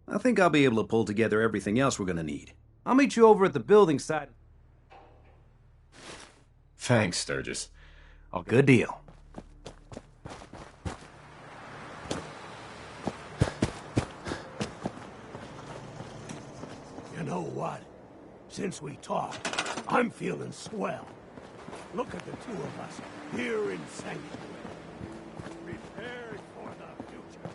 I think I'll be able to pull together everything else we're gonna need. I'll meet you over at the building site. Thanks, Sturgis. Good deal. You know what? Since we talked, I'm feeling swell. Look at the 2 of us here in Sanctuary. Prepared for the future.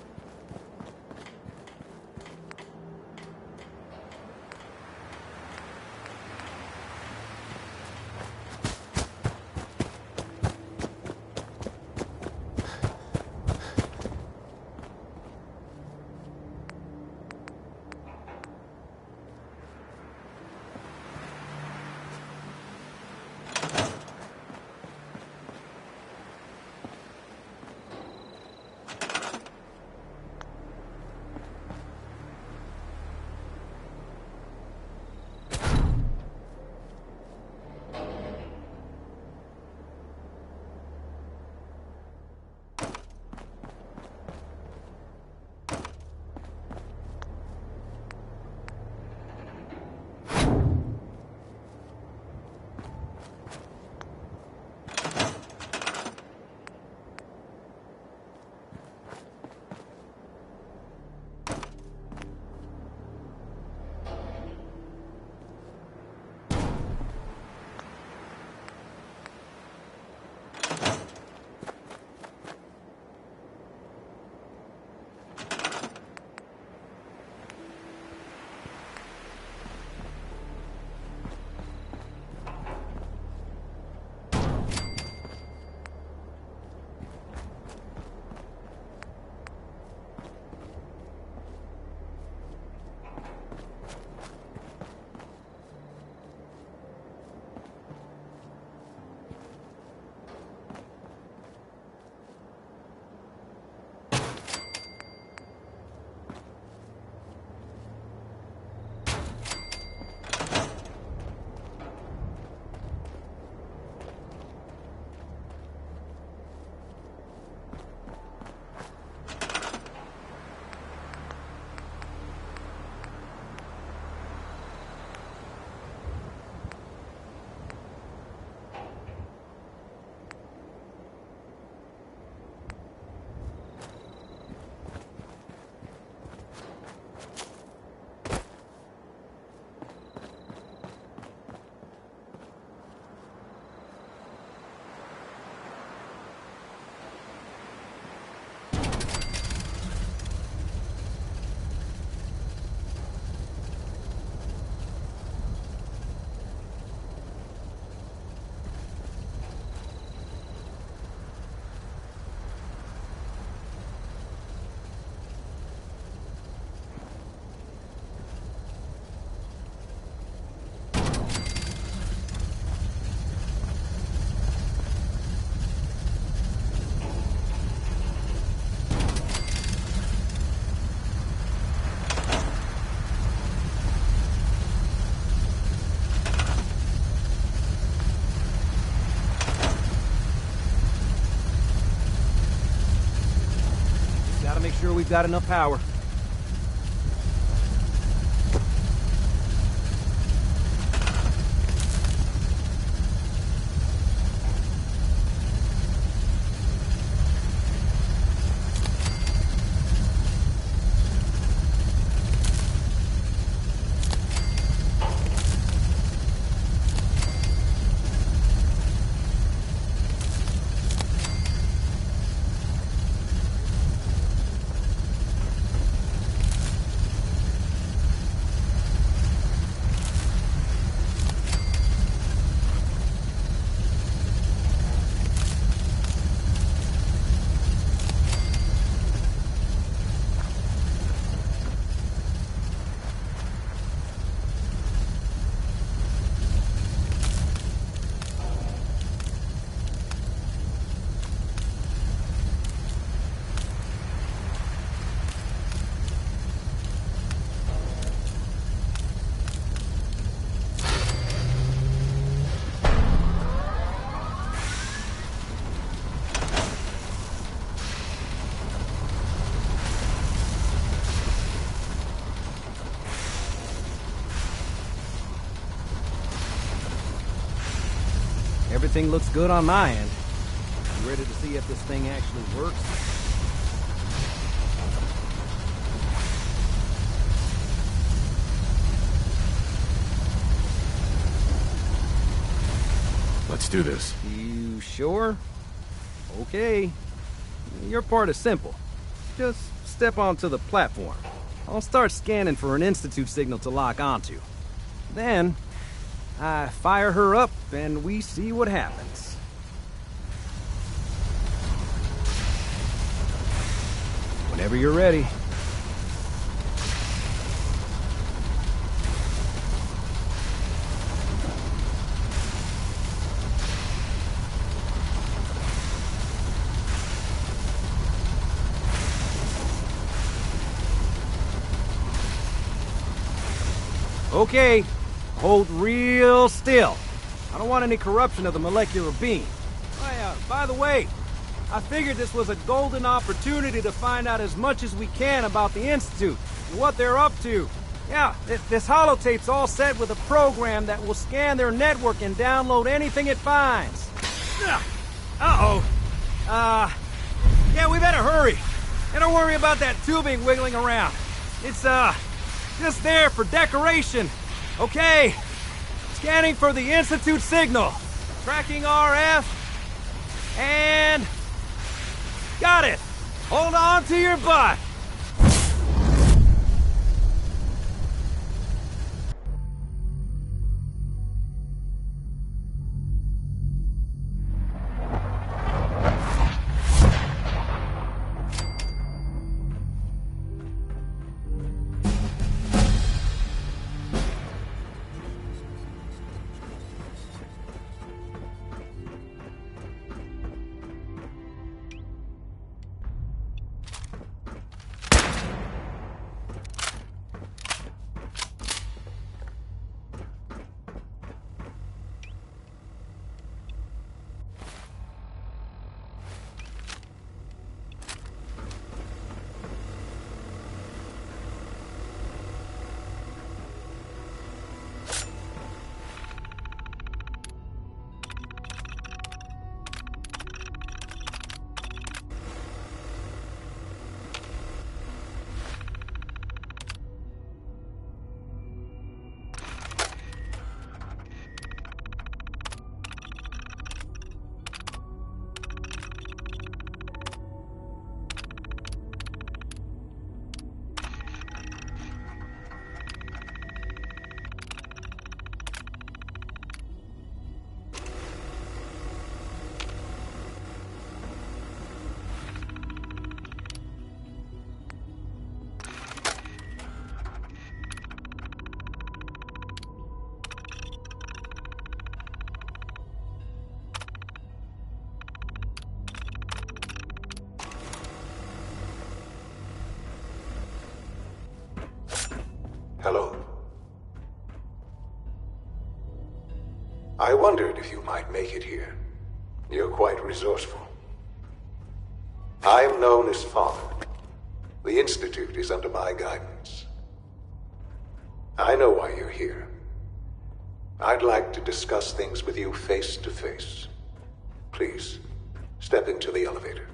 make sure we've got enough power. Everything looks good on my end. You ready to see if this thing actually works? Let's do this. You sure? Okay. Your part is simple. Just step onto the platform. I'll start scanning for an Institute signal to lock onto. Then, I fire her up and we see what happens. Whenever you're ready. Okay, hold real still. I don't want any corruption of the molecular beam. By the way, I figured this was a golden opportunity to find out as much as we can about the Institute and what they're up to. Yeah, this holotape's all set with a program that will scan their network and download anything it finds. Uh-oh. Yeah, we better hurry. And don't worry about that tubing wiggling around. It's, just there for decoration. Okay. Scanning for the Institute signal. Tracking RF. And... got it. Hold on to your butt. Hello. I wondered if you might make it here. You're quite resourceful. I am known as Father. The Institute is under my guidance. I know why you're here. I'd like to discuss things with you face to face. Please, step into the elevator.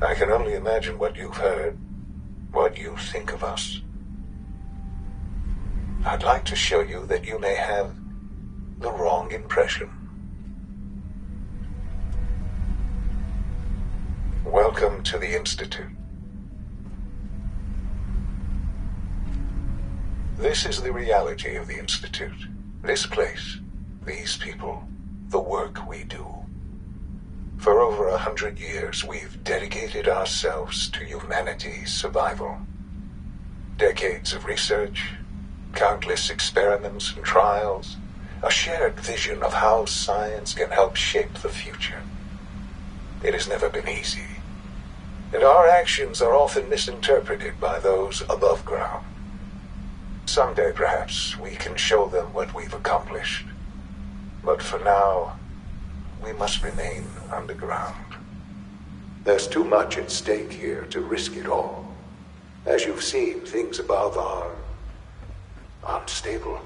I can only imagine what you've heard, what you think of us. I'd like to show you that you may have the wrong impression. Welcome to the Institute. This is the reality of the Institute. This place, these people, the work we do. For over 100 years, we've dedicated ourselves to humanity's survival. Decades of research, countless experiments and trials, a shared vision of how science can help shape the future. It has never been easy, and our actions are often misinterpreted by those above ground. Someday, perhaps, we can show them what we've accomplished. But for now, we must remain underground. There's too much at stake here to risk it all. As you've seen, things above are unstable.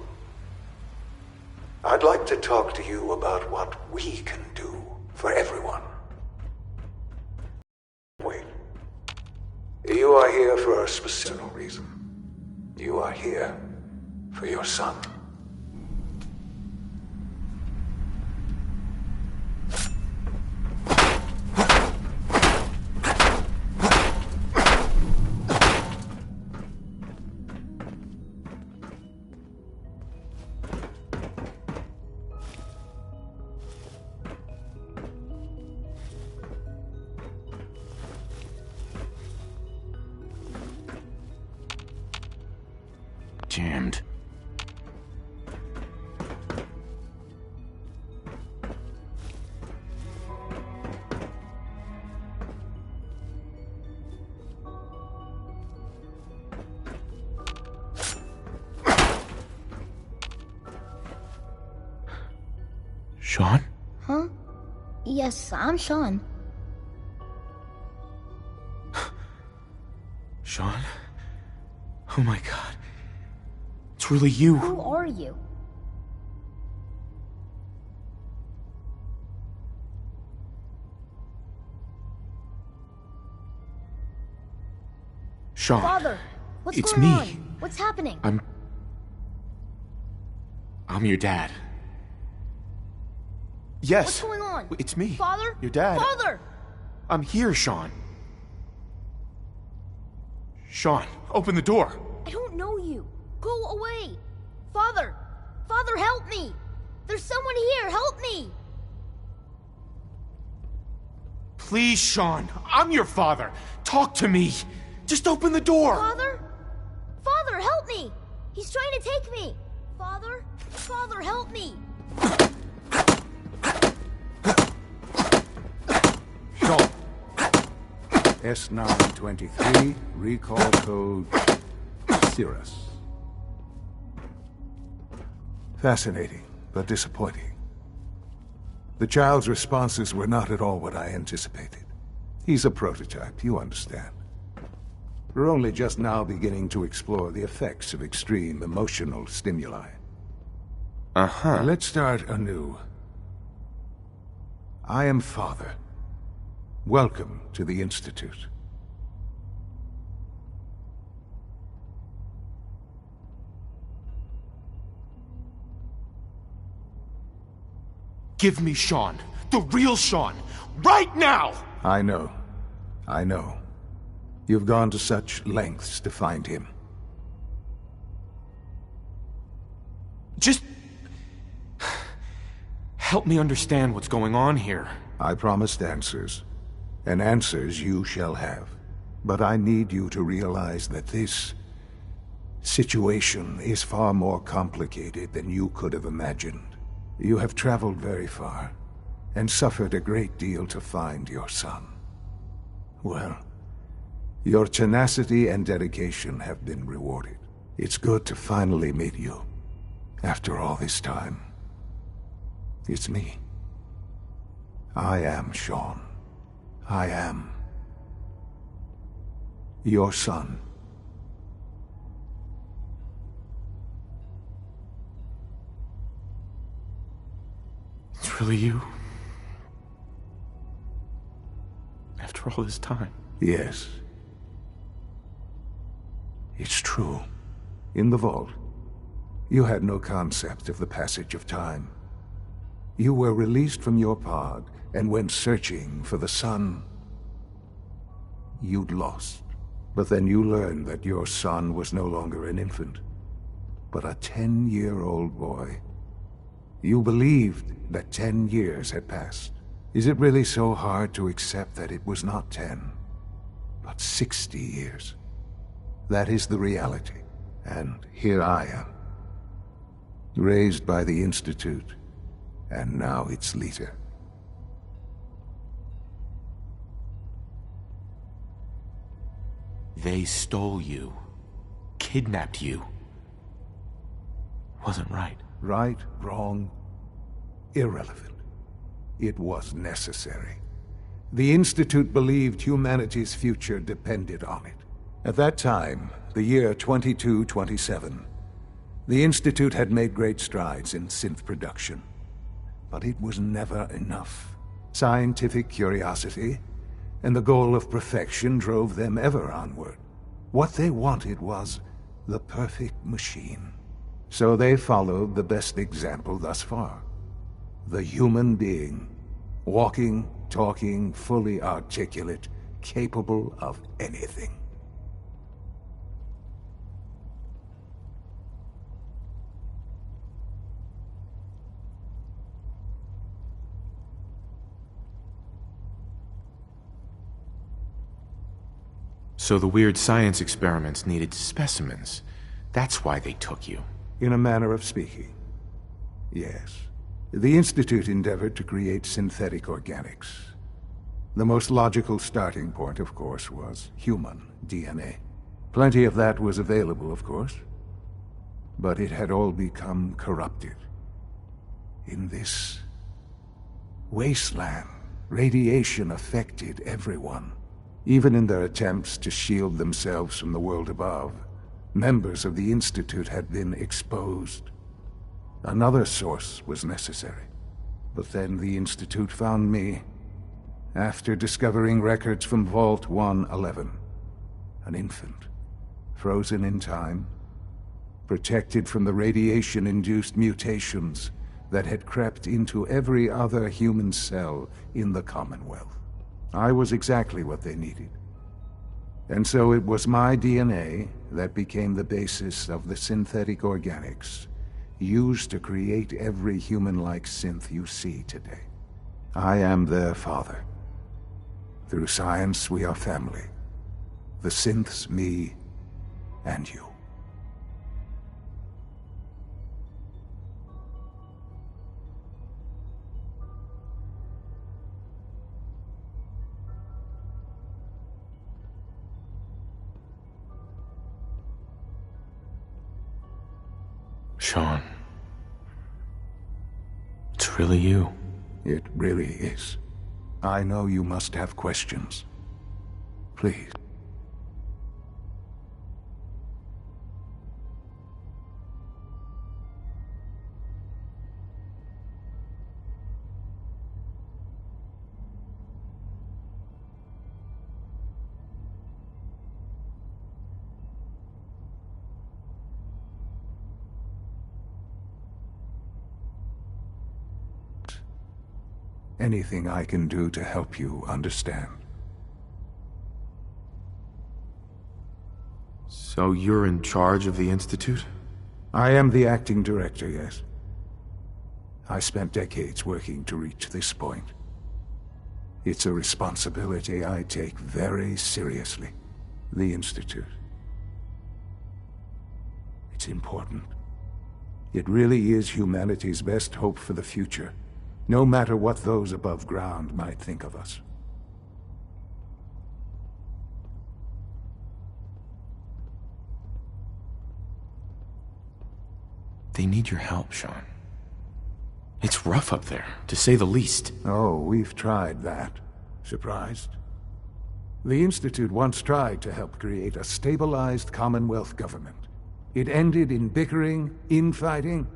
I'd like to talk to you about what we can do for everyone. Wait. You are here for a specific reason. You are here for your son. Jammed. Sean? Huh? Yes, I'm Sean. Sean? Oh my god. It's really you. Who are you? Sean. Father, what's it's going me. on? What's happening? I'm your dad. Yes. What's going on? It's me. Father? Your dad. Father! I'm here, Sean. Sean, open the door. I don't know you. Go away. Father! Father, help me! There's someone here. Help me! Please, Sean. I'm your father. Talk to me. Just open the door. Father? Father, help me! He's trying to take me. Father? Father, help me! Sean. S923, recall code Cirrus. Fascinating, but disappointing. The child's responses were not at all what I anticipated. He's a prototype, you understand. We're only just now beginning to explore the effects of extreme emotional stimuli. Uh-huh. Let's start anew. I am Father. Welcome to the Institute. Give me Sean. The real Sean. Right now! I know. I know. You've gone to such lengths to find him. Just help me understand what's going on here. I promised answers, and answers you shall have. But I need you to realize that this situation is far more complicated than you could have imagined. You have traveled very far, and suffered a great deal to find your son. Well, your tenacity and dedication have been rewarded. It's good to finally meet you, after all this time. It's me. I am Sean. I am your son. It's really you? After all this time? Yes. It's true. In the vault, you had no concept of the passage of time. You were released from your pod and went searching for the son you'd lost. But then you learned that your son was no longer an infant, but a 10-year-old boy. You believed that 10 years had passed. Is it really so hard to accept that it was not 10, but 60 years? That is the reality. And here I am, raised by the Institute, and now its leader. They stole you, kidnapped you. Wasn't right. Right, wrong, irrelevant. It was necessary. The Institute believed humanity's future depended on it. At that time, the year 2227, the Institute had made great strides in synth production. But it was never enough. Scientific curiosity and the goal of perfection drove them ever onward. What they wanted was the perfect machine. So they followed the best example thus far. The human being. Walking, talking, fully articulate, capable of anything. So the weird science experiments needed specimens. That's why they took you. In a manner of speaking, yes. The Institute endeavored to create synthetic organics. The most logical starting point, of course, was human DNA. Plenty of that was available, of course. But it had all become corrupted. In this wasteland, radiation affected everyone. Even in their attempts to shield themselves from the world above, members of the Institute had been exposed. Another source was necessary. But then the Institute found me, after discovering records from Vault 111. An infant, frozen in time, protected from the radiation-induced mutations that had crept into every other human cell in the Commonwealth. I was exactly what they needed. And so it was my DNA that became the basis of the synthetic organics used to create every human-like synth you see today. I am their father. Through science, we are family. The synths, me, and you. Sean. It's really you. It really is. I know you must have questions. Please. Anything I can do to help you understand. So you're in charge of the Institute? I am the acting director, yes. I spent decades working to reach this point. It's a responsibility I take very seriously. The Institute. It's important. It really is humanity's best hope for the future, no matter what those above ground might think of us. They need your help, Sean. It's rough up there, to say the least. Oh, we've tried that. Surprised? The Institute once tried to help create a stabilized Commonwealth government. It ended in bickering, infighting.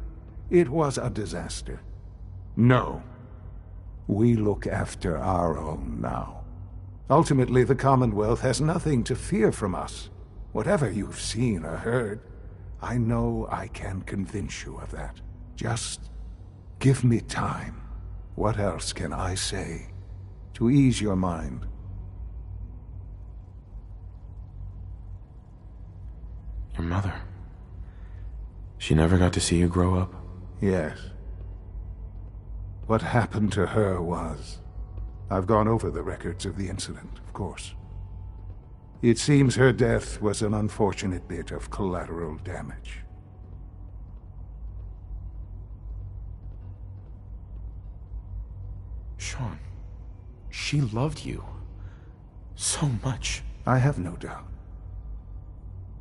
It was a disaster. No. We look after our own now. Ultimately, the Commonwealth has nothing to fear from us. Whatever you've seen or heard, I know I can convince you of that. Just give me time. What else can I say to ease your mind? Your mother. She never got to see you grow up? Yes. What happened to her was... I've gone over the records of the incident, of course. It seems her death was an unfortunate bit of collateral damage. Sean, she loved you so much. I have no doubt.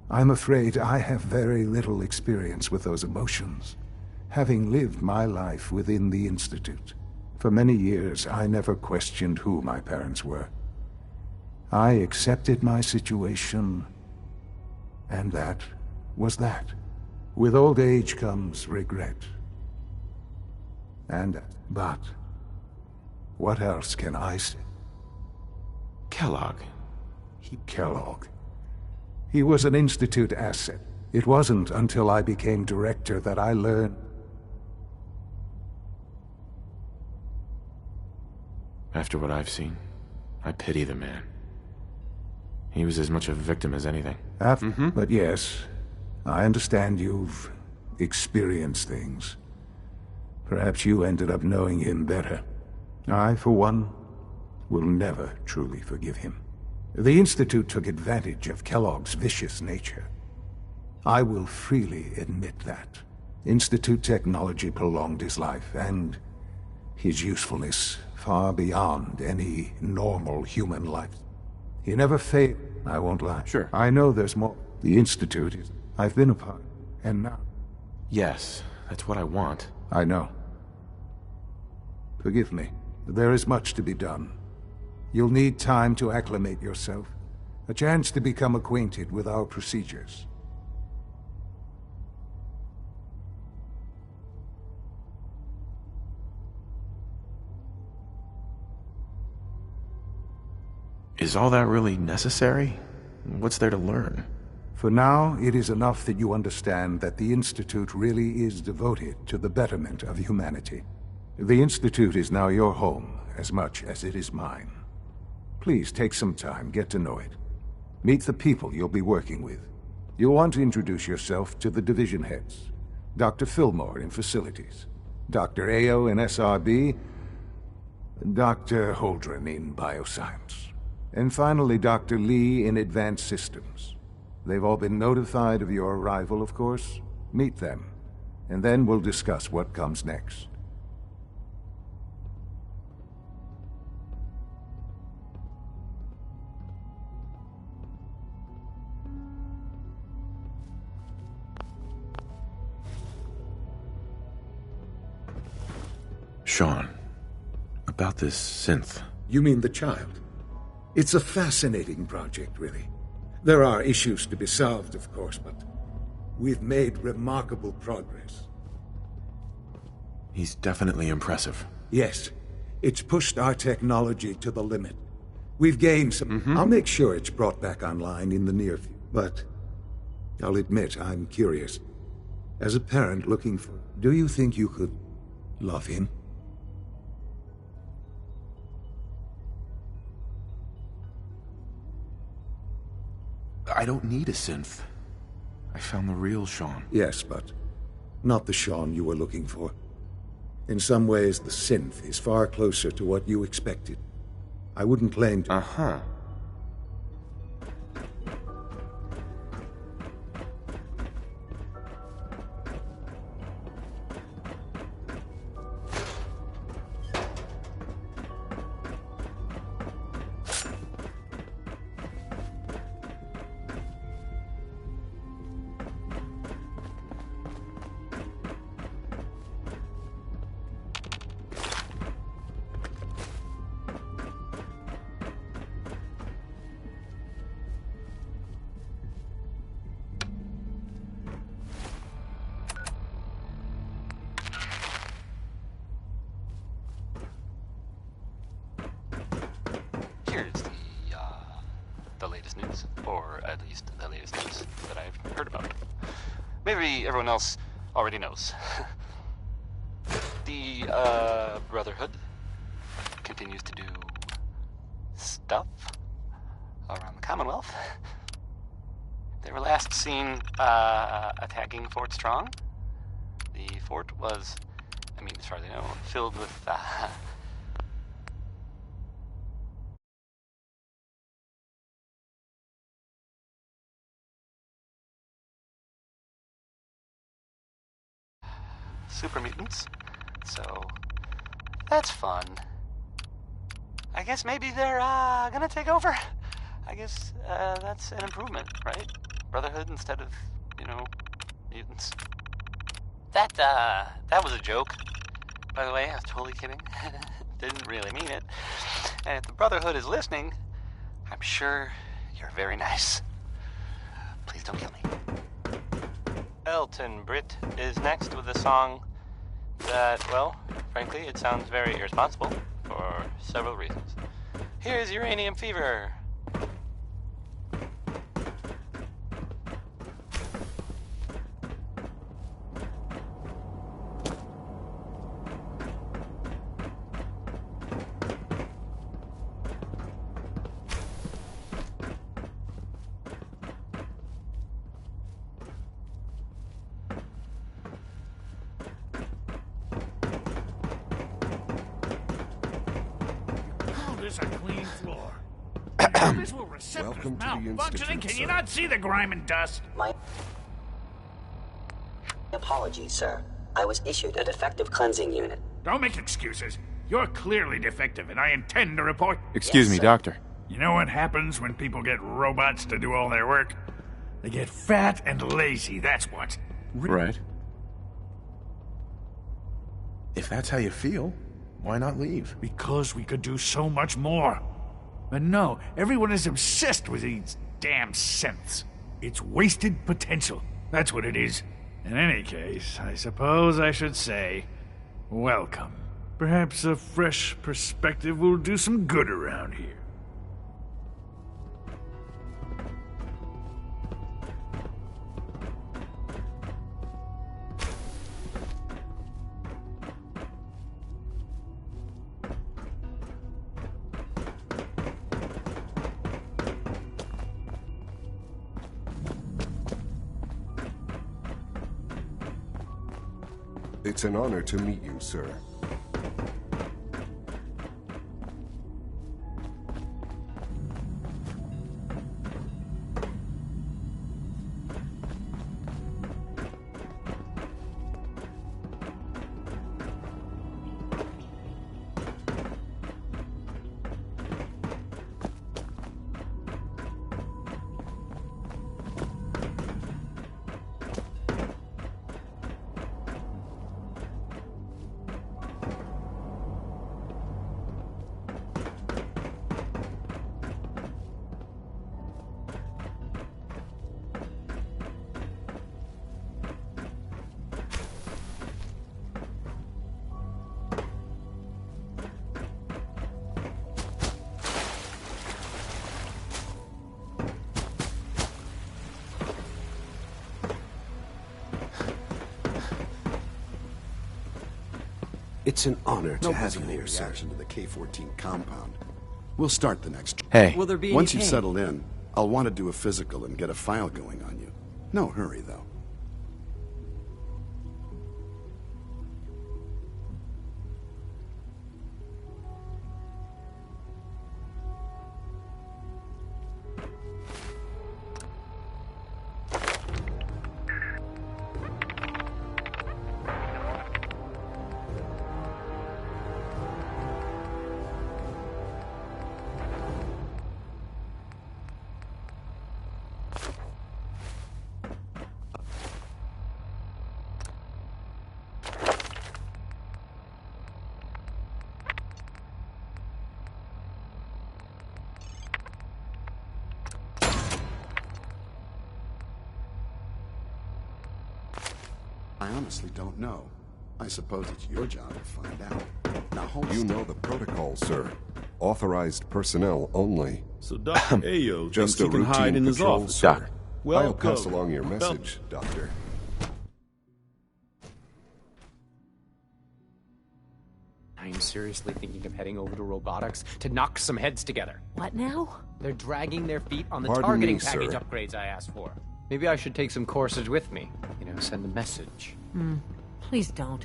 I'm afraid I have very little experience with those emotions, having lived my life within the Institute. For many years, I never questioned who my parents were. I accepted my situation, and that was that. With old age comes regret. But what else can I say? Kellogg. Kellogg. He was an Institute asset. It wasn't until I became director that I learned... After what I've seen, I pity the man. He was as much a victim as anything. But yes, I understand you've experienced things. Perhaps you ended up knowing him better. I, for one, will never truly forgive him. The Institute took advantage of Kellogg's vicious nature. I will freely admit that. Institute technology prolonged his life, and his usefulness far beyond any normal human life. He never failed, I won't lie. Sure. I know there's more. The Institute is... I've been a part, and now... Yes, that's what I want. I know. Forgive me. There is much to be done. You'll need time to acclimate yourself, a chance to become acquainted with our procedures. Is all that really necessary? What's there to learn? For now, it is enough that you understand that the Institute really is devoted to the betterment of humanity. The Institute is now your home, as much as it is mine. Please take some time, get to know it. Meet the people you'll be working with. You'll want to introduce yourself to the division heads. Dr. Fillmore in Facilities, Dr. Ayo in SRB, Dr. Holdren in Bioscience, and finally Dr. Lee in Advanced Systems. They've all been notified of your arrival, of course. Meet them, and then we'll discuss what comes next. Sean, about this synth. You mean the child? It's a fascinating project, really. There are issues to be solved, of course, but we've made remarkable progress. He's definitely impressive. Yes, it's pushed our technology to the limit. We've gained some... I'll make sure it's brought back online in the near future, but I'll admit I'm curious. As a parent looking for... Do you think you could love him? I don't need a synth. I found the real Sean. Yes, but not the Sean you were looking for. In some ways, the synth is far closer to what you expected. I wouldn't claim to... here's the latest news, or at least the latest news that I've heard about. Maybe everyone else already knows. The Brotherhood continues to do stuff around the Commonwealth. They were last seen attacking Fort Strong. The fort was, I mean, as far as I know, filled with super mutants. So that's fun. I guess maybe they're gonna take over. I guess that's an improvement, right? Brotherhood instead of, mutants. That was a joke. By the way, I was totally kidding. Didn't really mean it. And if the Brotherhood is listening, I'm sure you're very nice. Please don't kill me. Elton Britt is next with a song that, well, frankly, it sounds very irresponsible for several reasons. Here's Uranium Fever. This a clean floor. Visual receptors malfunctioning. Can you not see the grime and dust? My apologies, sir. I was issued a defective cleansing unit. Don't make excuses. You're clearly defective, and I intend to report. Excuse me, Doctor. You know what happens when people get robots to do all their work? They get fat and lazy, that's what. Right. If that's how you feel, why not leave? Because we could do so much more. But no, everyone is obsessed with these damn synths. It's wasted potential. That's what it is. In any case, I suppose I should say, welcome. Perhaps a fresh perspective will do some good around here. It's an honor to meet you, sir. It's an honor to have you here, sir. To the K-14 compound. We'll start the next. Hey. Will there be once you've settled in, I'll want to do a physical and get a file going on you. No hurry, though. I honestly don't know. I suppose it's your job to find out. Now hold. You know the protocol, sir. Authorized personnel only. So Dr. Ayo Just thinks a he can hide routine in his patrol, office. sir. Doc. Well, I'll pass go. along your Well- message, Doctor. I'm seriously thinking of heading over to robotics to knock some heads together. What now? They're dragging their feet on the Pardon targeting me, package sir. upgrades I asked for. Maybe I should take some courses with me. Send a message. Please don't.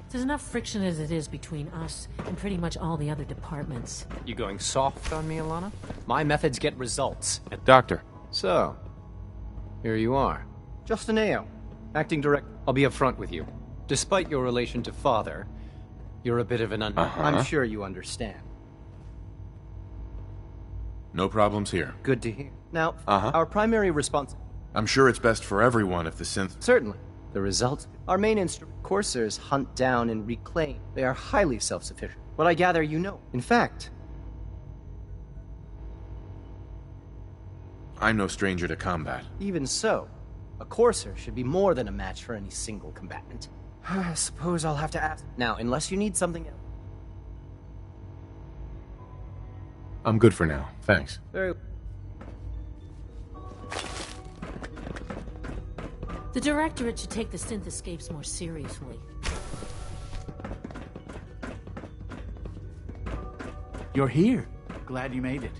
There's enough friction as it is between us and pretty much all the other departments. You going soft on me, Alana? My methods get results. Doctor. So, here you are. Justin Ayo, acting director. I'll be upfront with you. Despite your relation to father, you're a bit of an unknown. I'm sure you understand. No problems here. Good to hear. Now, our primary response... I'm sure it's best for everyone if the synth... Certainly. The results? Our main instrument, coursers hunt down and reclaim. They are highly self-sufficient. But I gather you know. In fact... I'm no stranger to combat. Even so, a courser should be more than a match for any single combatant. I suppose I'll have to ask. Now, unless you need something else. I'm good for now. Thanks. Very... The Directorate should take the synth escapes more seriously. You're here. Glad you made it.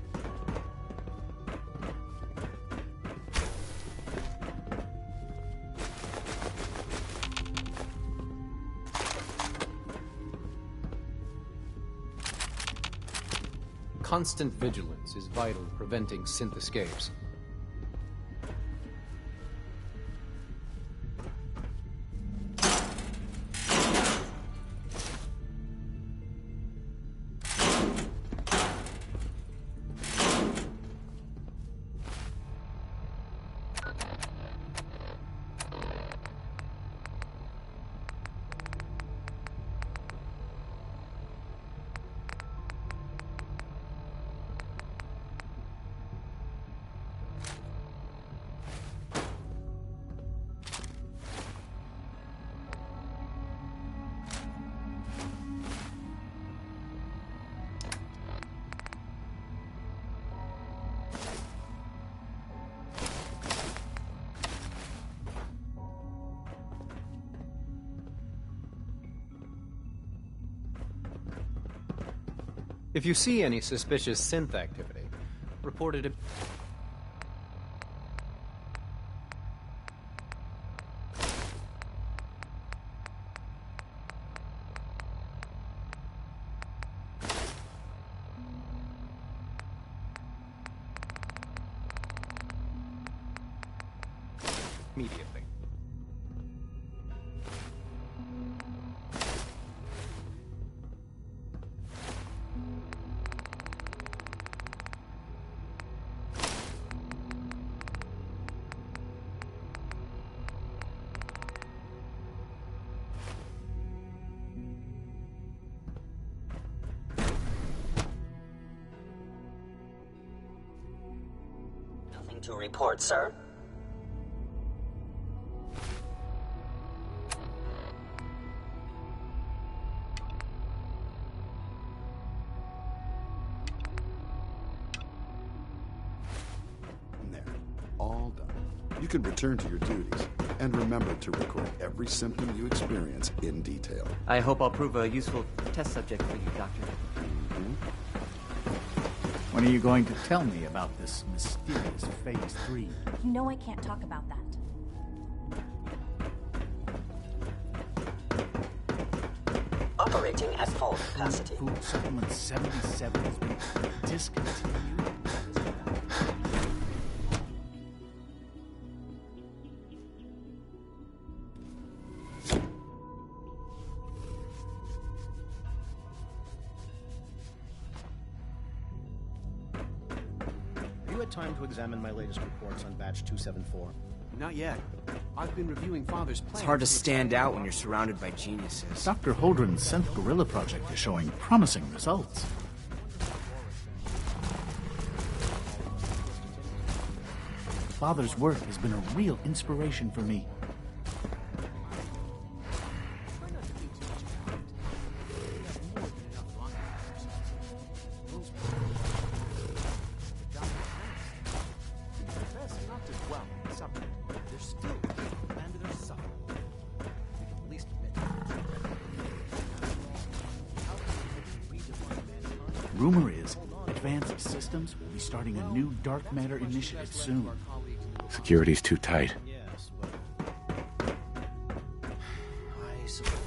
Constant vigilance is vital in preventing synth escapes. If you see any suspicious synth activity, report it. Immediately. Nothing to report, sir. There. All done. You can return to your duties. And remember to record every symptom you experience in detail. I hope I'll prove a useful test subject for you, Doctor. When are you going to tell me about this mysterious Phase 3? You know I can't talk about that. Operating at full capacity. Food Supplement 77 has been discontinued. Have you had time to examine my latest reports on Batch 274? Not yet. I've been reviewing Father's plans. It's hard to stand out when you're surrounded by geniuses. Dr. Holdren's Synth Gorilla project is showing promising results. Father's work has been a real inspiration for me. Rumor is, Advanced Systems will be starting a new dark matter initiative soon. Security's too tight. I suppose.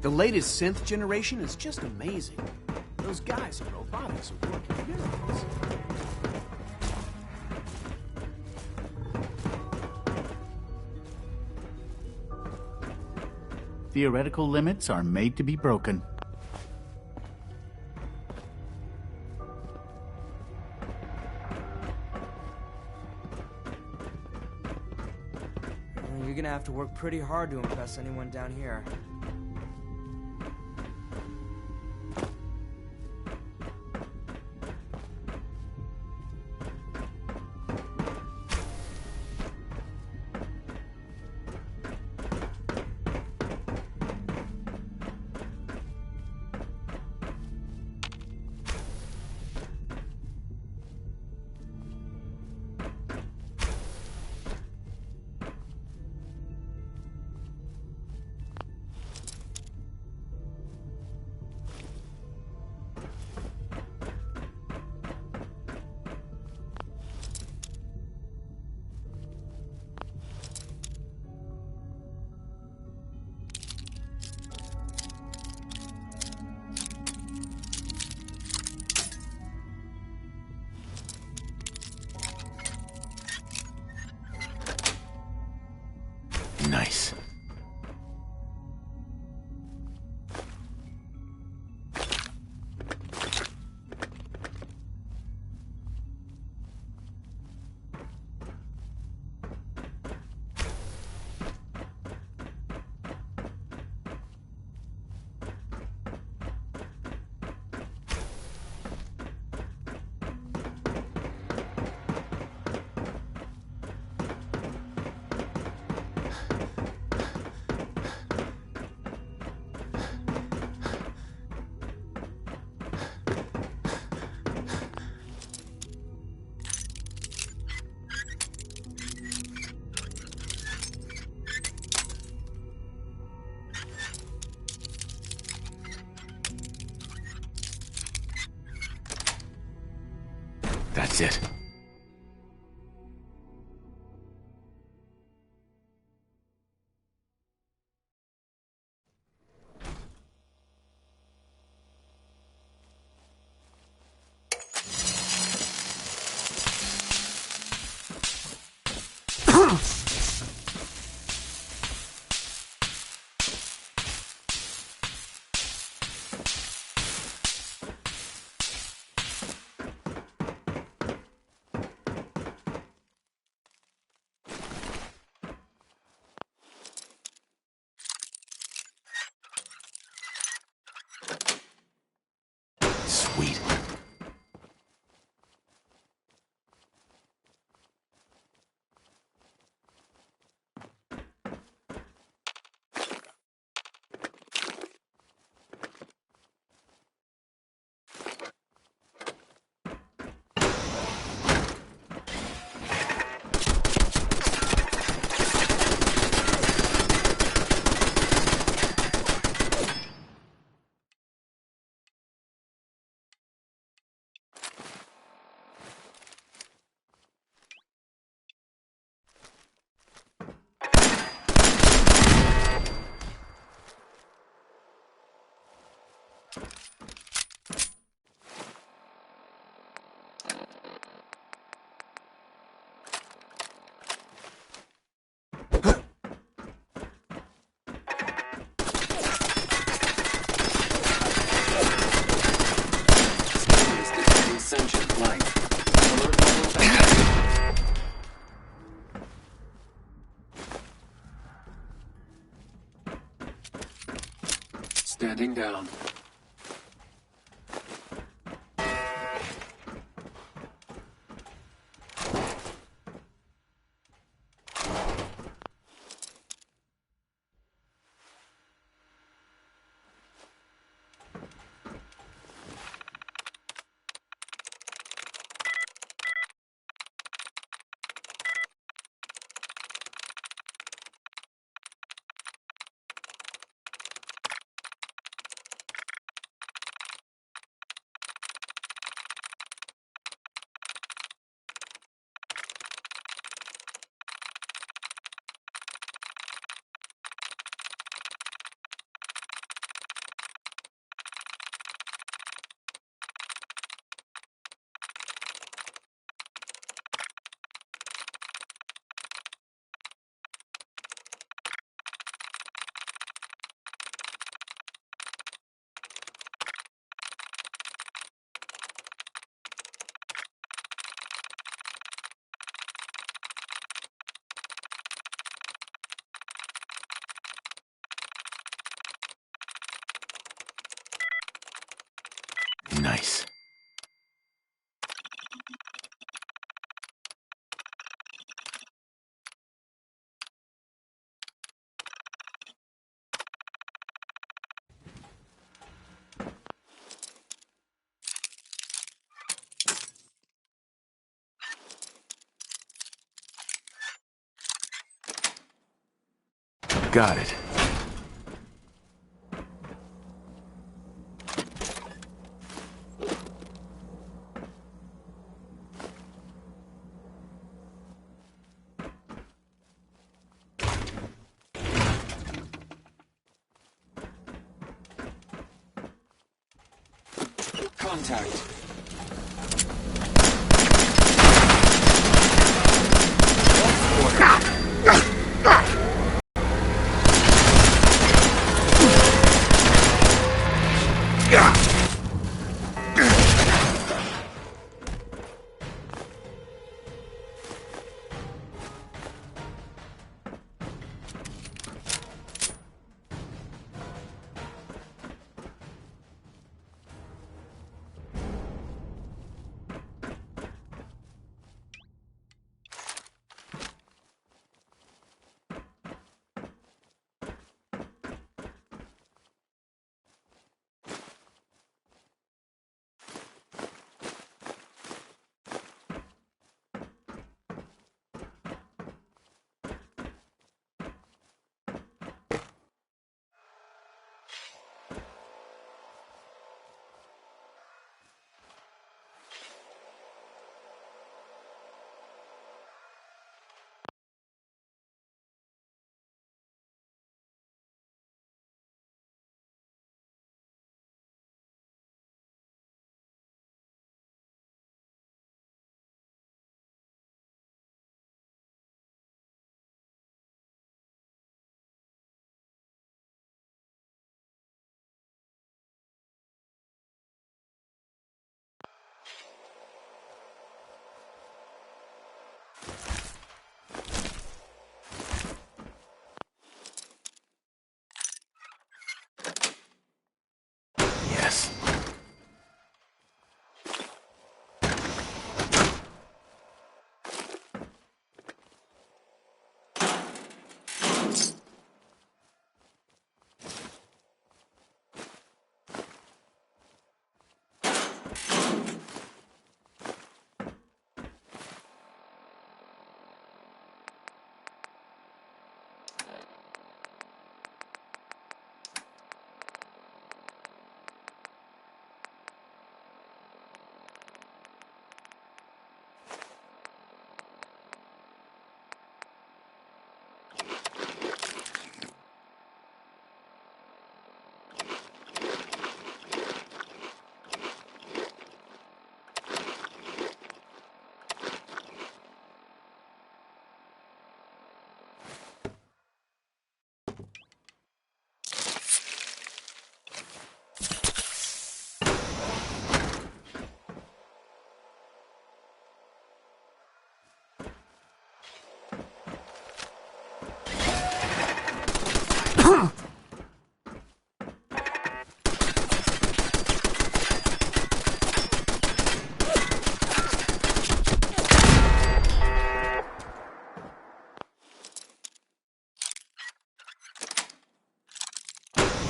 The latest synth generation is just amazing. Those guys in robotics are working miracles. Theoretical limits are made to be broken. You're gonna have to work pretty hard to impress anyone down here. Nice. That's it. Nice. Got it. Contact. Yes.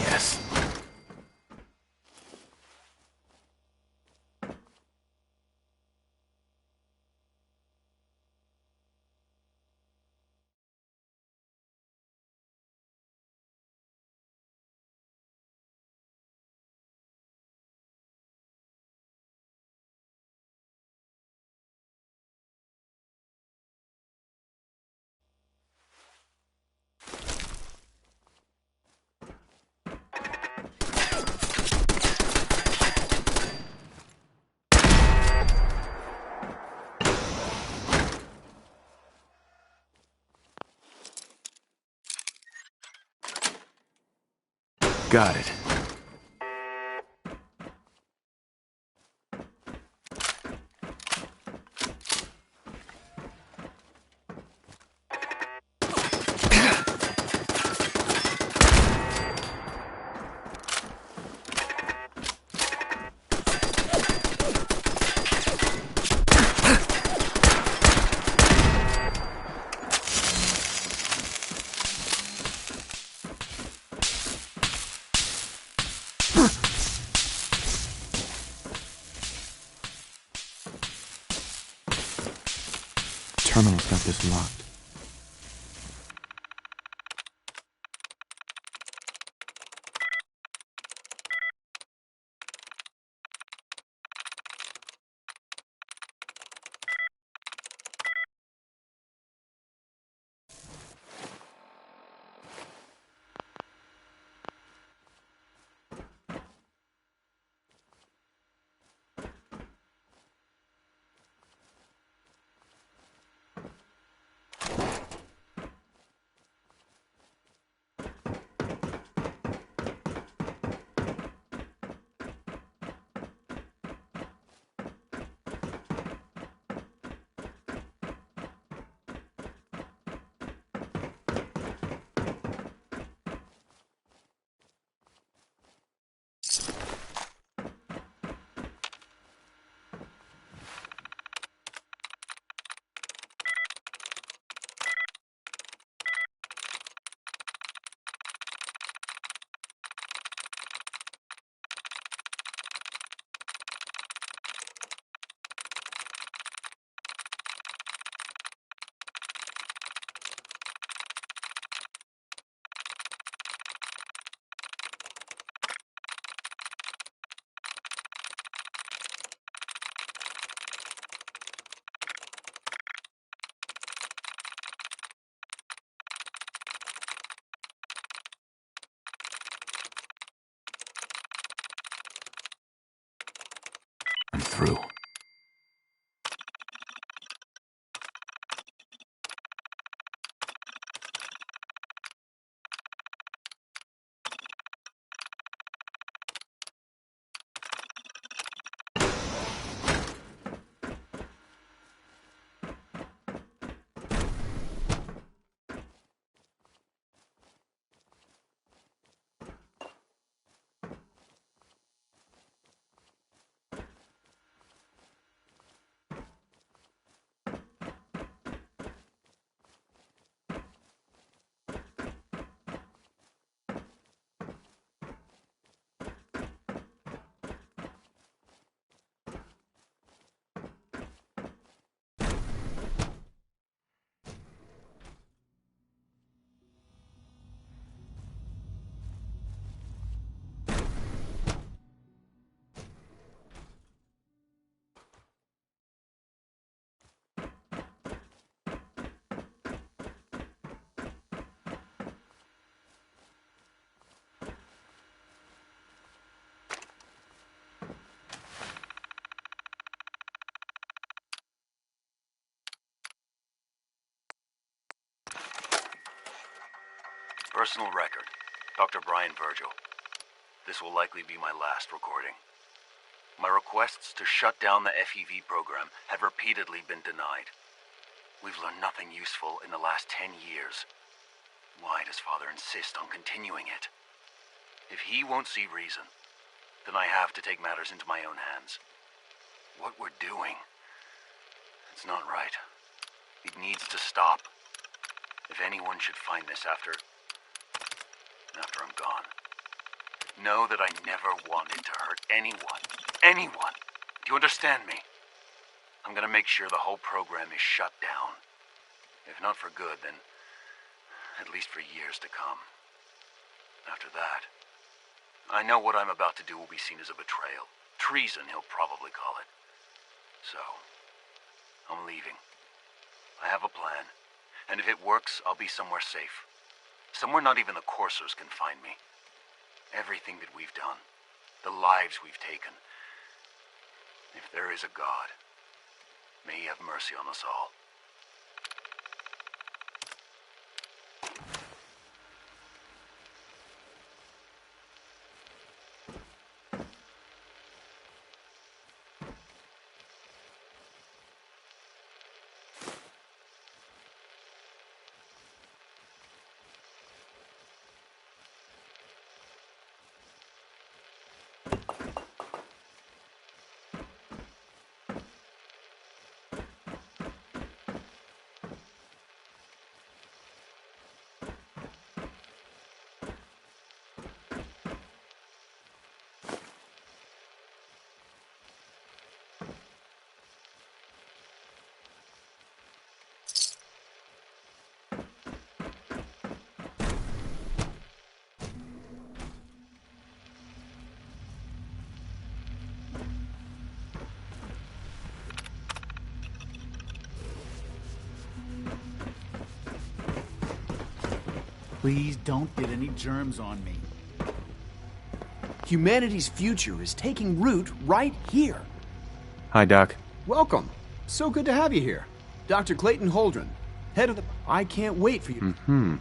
Yes. Got it. Terminal's got this locked. I'm through. Personal record, Dr. Brian Virgil. This will likely be my last recording. My requests to shut down the FEV program have repeatedly been denied. We've learned nothing useful in the last 10 years. Why does Father insist on continuing it? If he won't see reason, then I have to take matters into my own hands. What we're doing, it's not right. It needs to stop. If anyone should find this after I'm gone, know that I never wanted to hurt anyone. Anyone! Do you understand me? I'm gonna make sure the whole program is shut down. If not for good, then at least for years to come. After that, I know what I'm about to do will be seen as a betrayal. Treason, he'll probably call it. So, I'm leaving. I have a plan, and if it works, I'll be somewhere safe. Somewhere not even the coursers can find me. Everything that we've done, the lives we've taken. If there is a God, may he have mercy on us all. Please don't get any germs on me. Humanity's future is taking root right here. Hi, Doc. Welcome. So good to have you here. Dr. Clayton Holdren, head of the... I can't wait for you.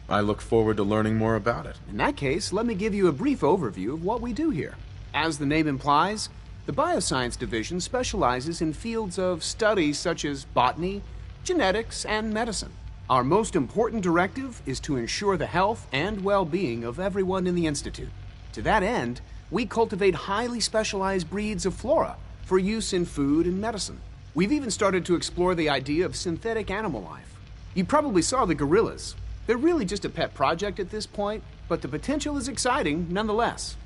I look forward to learning more about it. In that case, let me give you a brief overview of what we do here. As the name implies, the Bioscience Division specializes in fields of study such as botany, genetics, and medicine. Our most important directive is to ensure the health and well-being of everyone in the Institute. To that end, we cultivate highly specialized breeds of flora for use in food and medicine. We've even started to explore the idea of synthetic animal life. You probably saw the gorillas. They're really just a pet project at this point, but the potential is exciting nonetheless.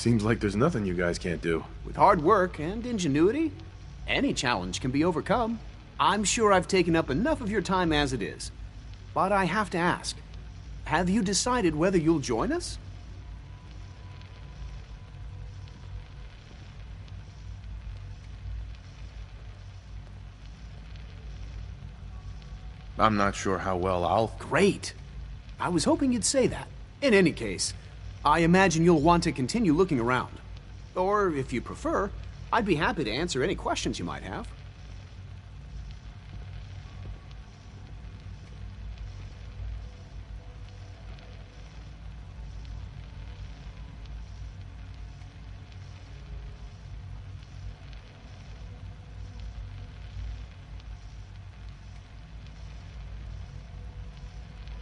Seems like there's nothing you guys can't do. With hard work and ingenuity, any challenge can be overcome. I'm sure I've taken up enough of your time as it is. But I have to ask, have you decided whether you'll join us? I'm not sure how well I'll... Great. I was hoping you'd say that. In any case, I imagine you'll want to continue looking around. Or, if you prefer, I'd be happy to answer any questions you might have.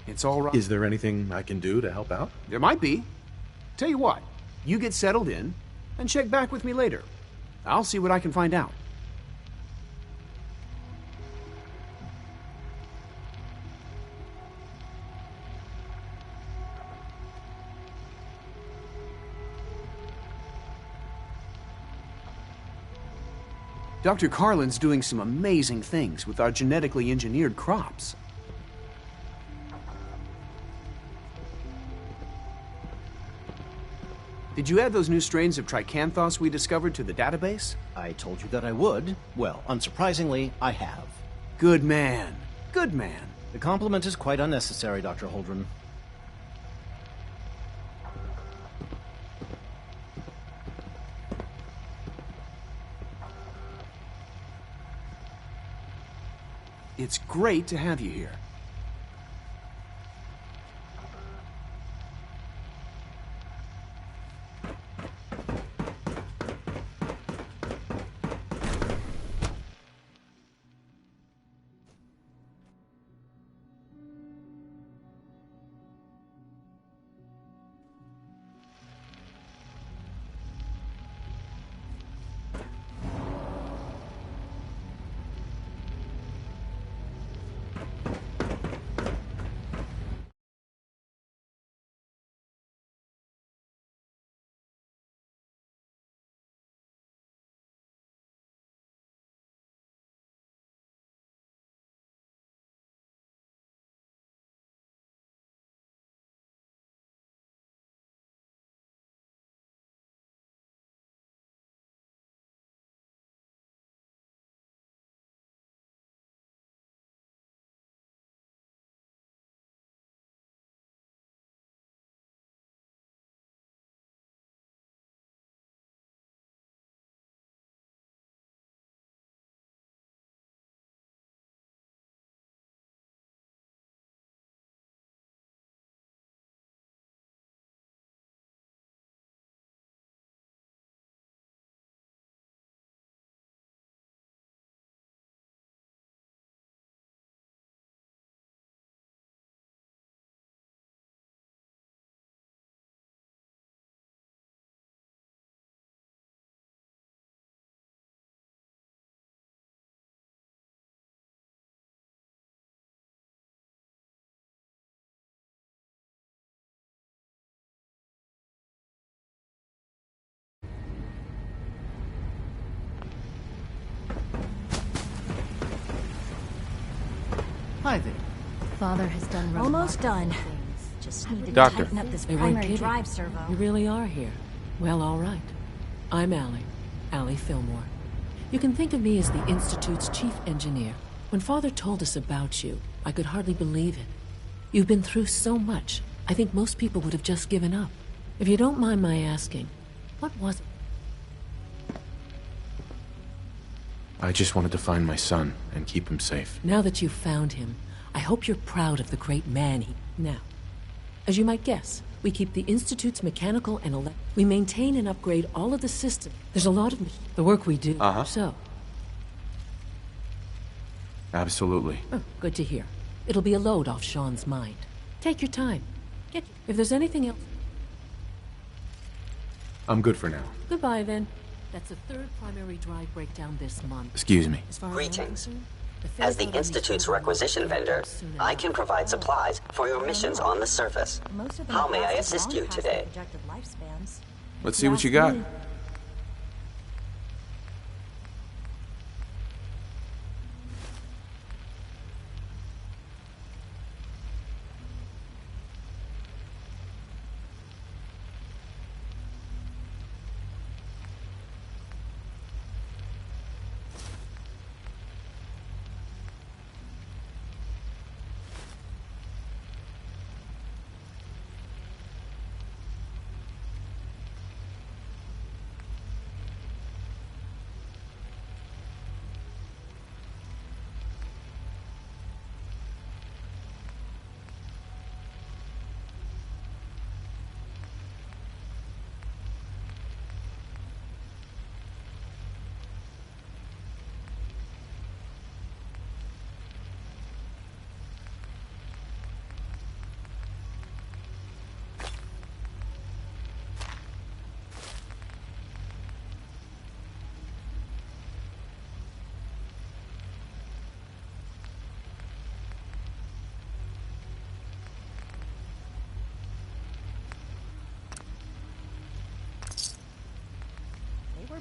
It's all right. Is there anything I can do to help out? There might be. Tell you what, you get settled in and check back with me later. I'll see what I can find out. Dr. Carlin's doing some amazing things with our genetically engineered crops. Did you add those new strains of tricanthos we discovered to the database? I told you that I would. Well, unsurprisingly, I have. Good man. Good man. The compliment is quite unnecessary, Dr. Holdren. It's great to have you here. Hi there. Father has done Almost done. Just need to Doctor. Tighten up this They weren't primary kidding. drive servo. You really are here. Well, all right. I'm Allie. Allie Fillmore. You can think of me as the Institute's chief engineer. When Father told us about you, I could hardly believe it. You've been through so much, I think most people would have just given up. If you don't mind my asking, what was it? I just wanted to find my son and keep him safe. Now that you've found him, I hope you're proud of the great man he... Now, as you might guess, we keep the Institute's mechanical and we maintain and upgrade all of the systems. There's a lot of the work we do. So. Absolutely. Oh, good to hear. It'll be a load off Sean's mind. Take your time. If there's anything else... I'm good for now. Goodbye, then. That's the third primary drive breakdown this month. Excuse me. Greetings. As the Institute's requisition vendor, I can provide supplies for your missions on the surface. How may I assist you today? Let's see what you got.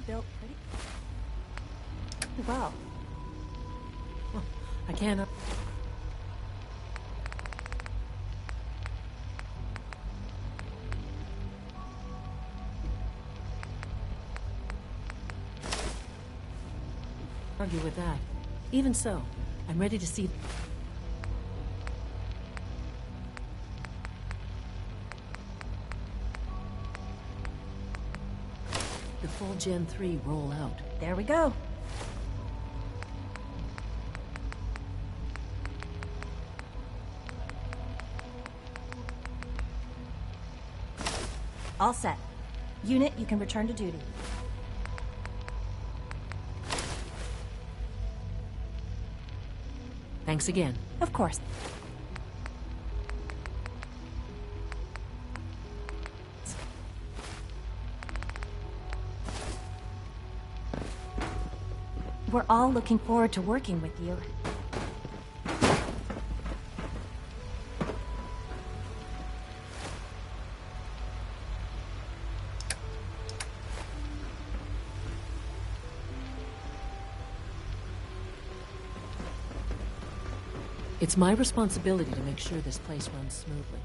Built pretty well. Oh, I can't... argue with that. Even so, I'm ready to see... the full Gen 3 roll out. There we go. All set. Unit, you can return to duty. Thanks again. Of course. We're all looking forward to working with you. It's my responsibility to make sure this place runs smoothly.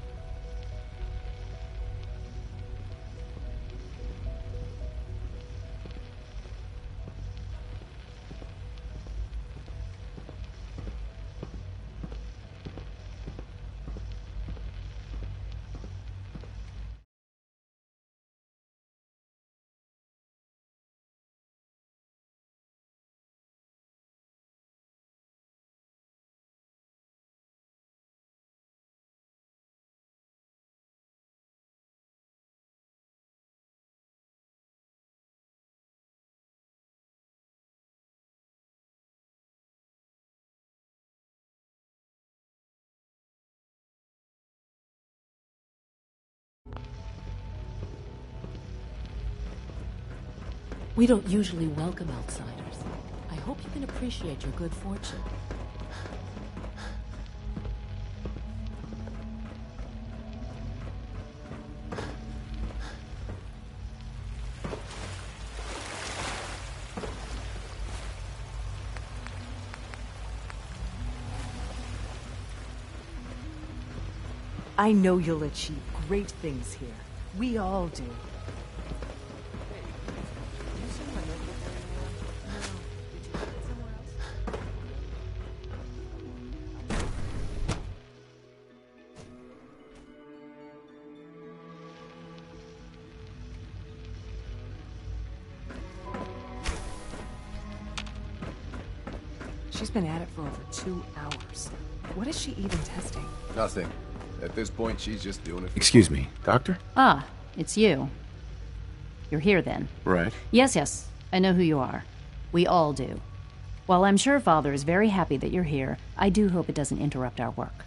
We don't usually welcome outsiders. I hope you can appreciate your good fortune. I know you'll achieve great things here. We all do. been at it for over 2 hours. What is she even testing? Nothing. At this point, she's just doing it for Excuse me, Doctor? Ah, it's you. You're here then. Right. Yes, I know who you are. We all do. While I'm sure Father is very happy that you're here, I do hope it doesn't interrupt our work.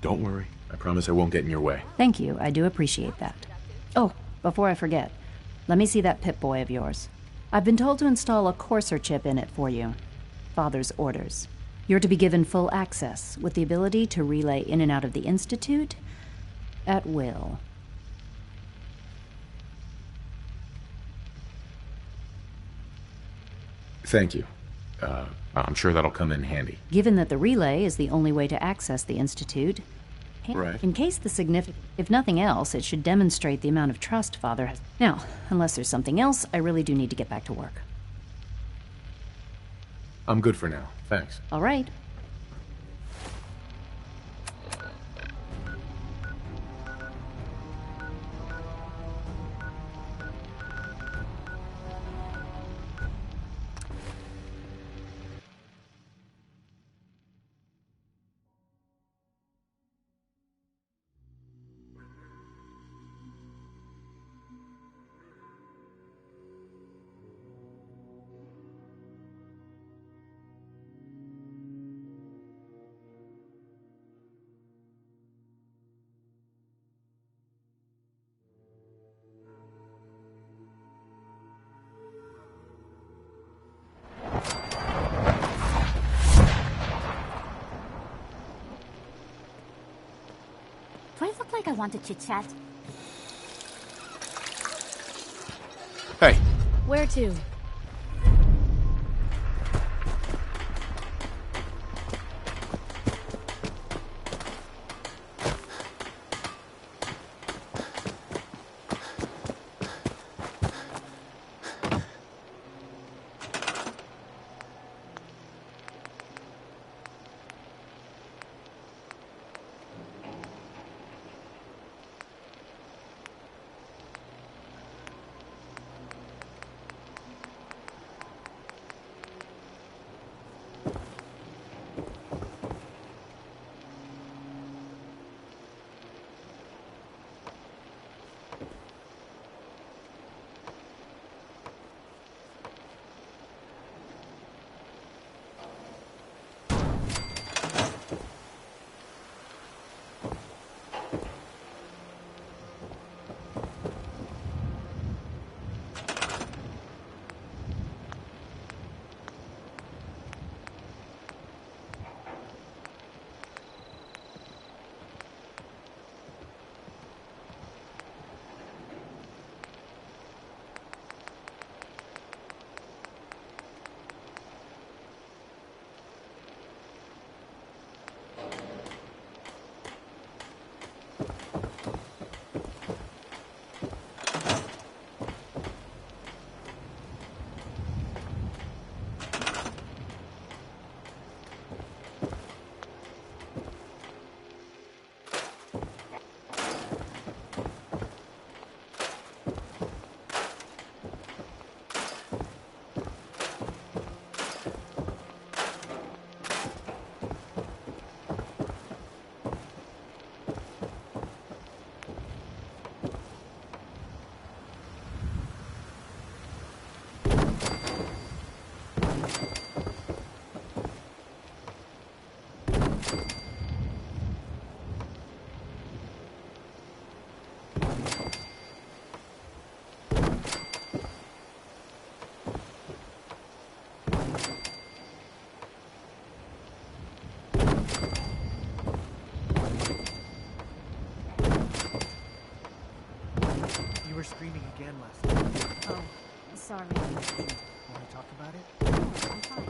Don't worry. I promise I won't get in your way. Thank you, I do appreciate that. Oh, before I forget, let me see that Pip-Boy of yours. I've been told to install a courser chip in it for you. Father's orders. You're to be given full access, with the ability to relay in and out of the Institute at will. Thank you. I'm sure that'll come in handy. Given that the relay is the only way to access the Institute, Right. in case the significant... If nothing else, it should demonstrate the amount of trust Father has... Now, unless there's something else, I really do need to get back to work. I'm good for now. Thanks. All right. Do I look like I want to chit-chat? Hey. Where to? were screaming again last night. Oh, sorry. Want to talk about it? No, I'm fine.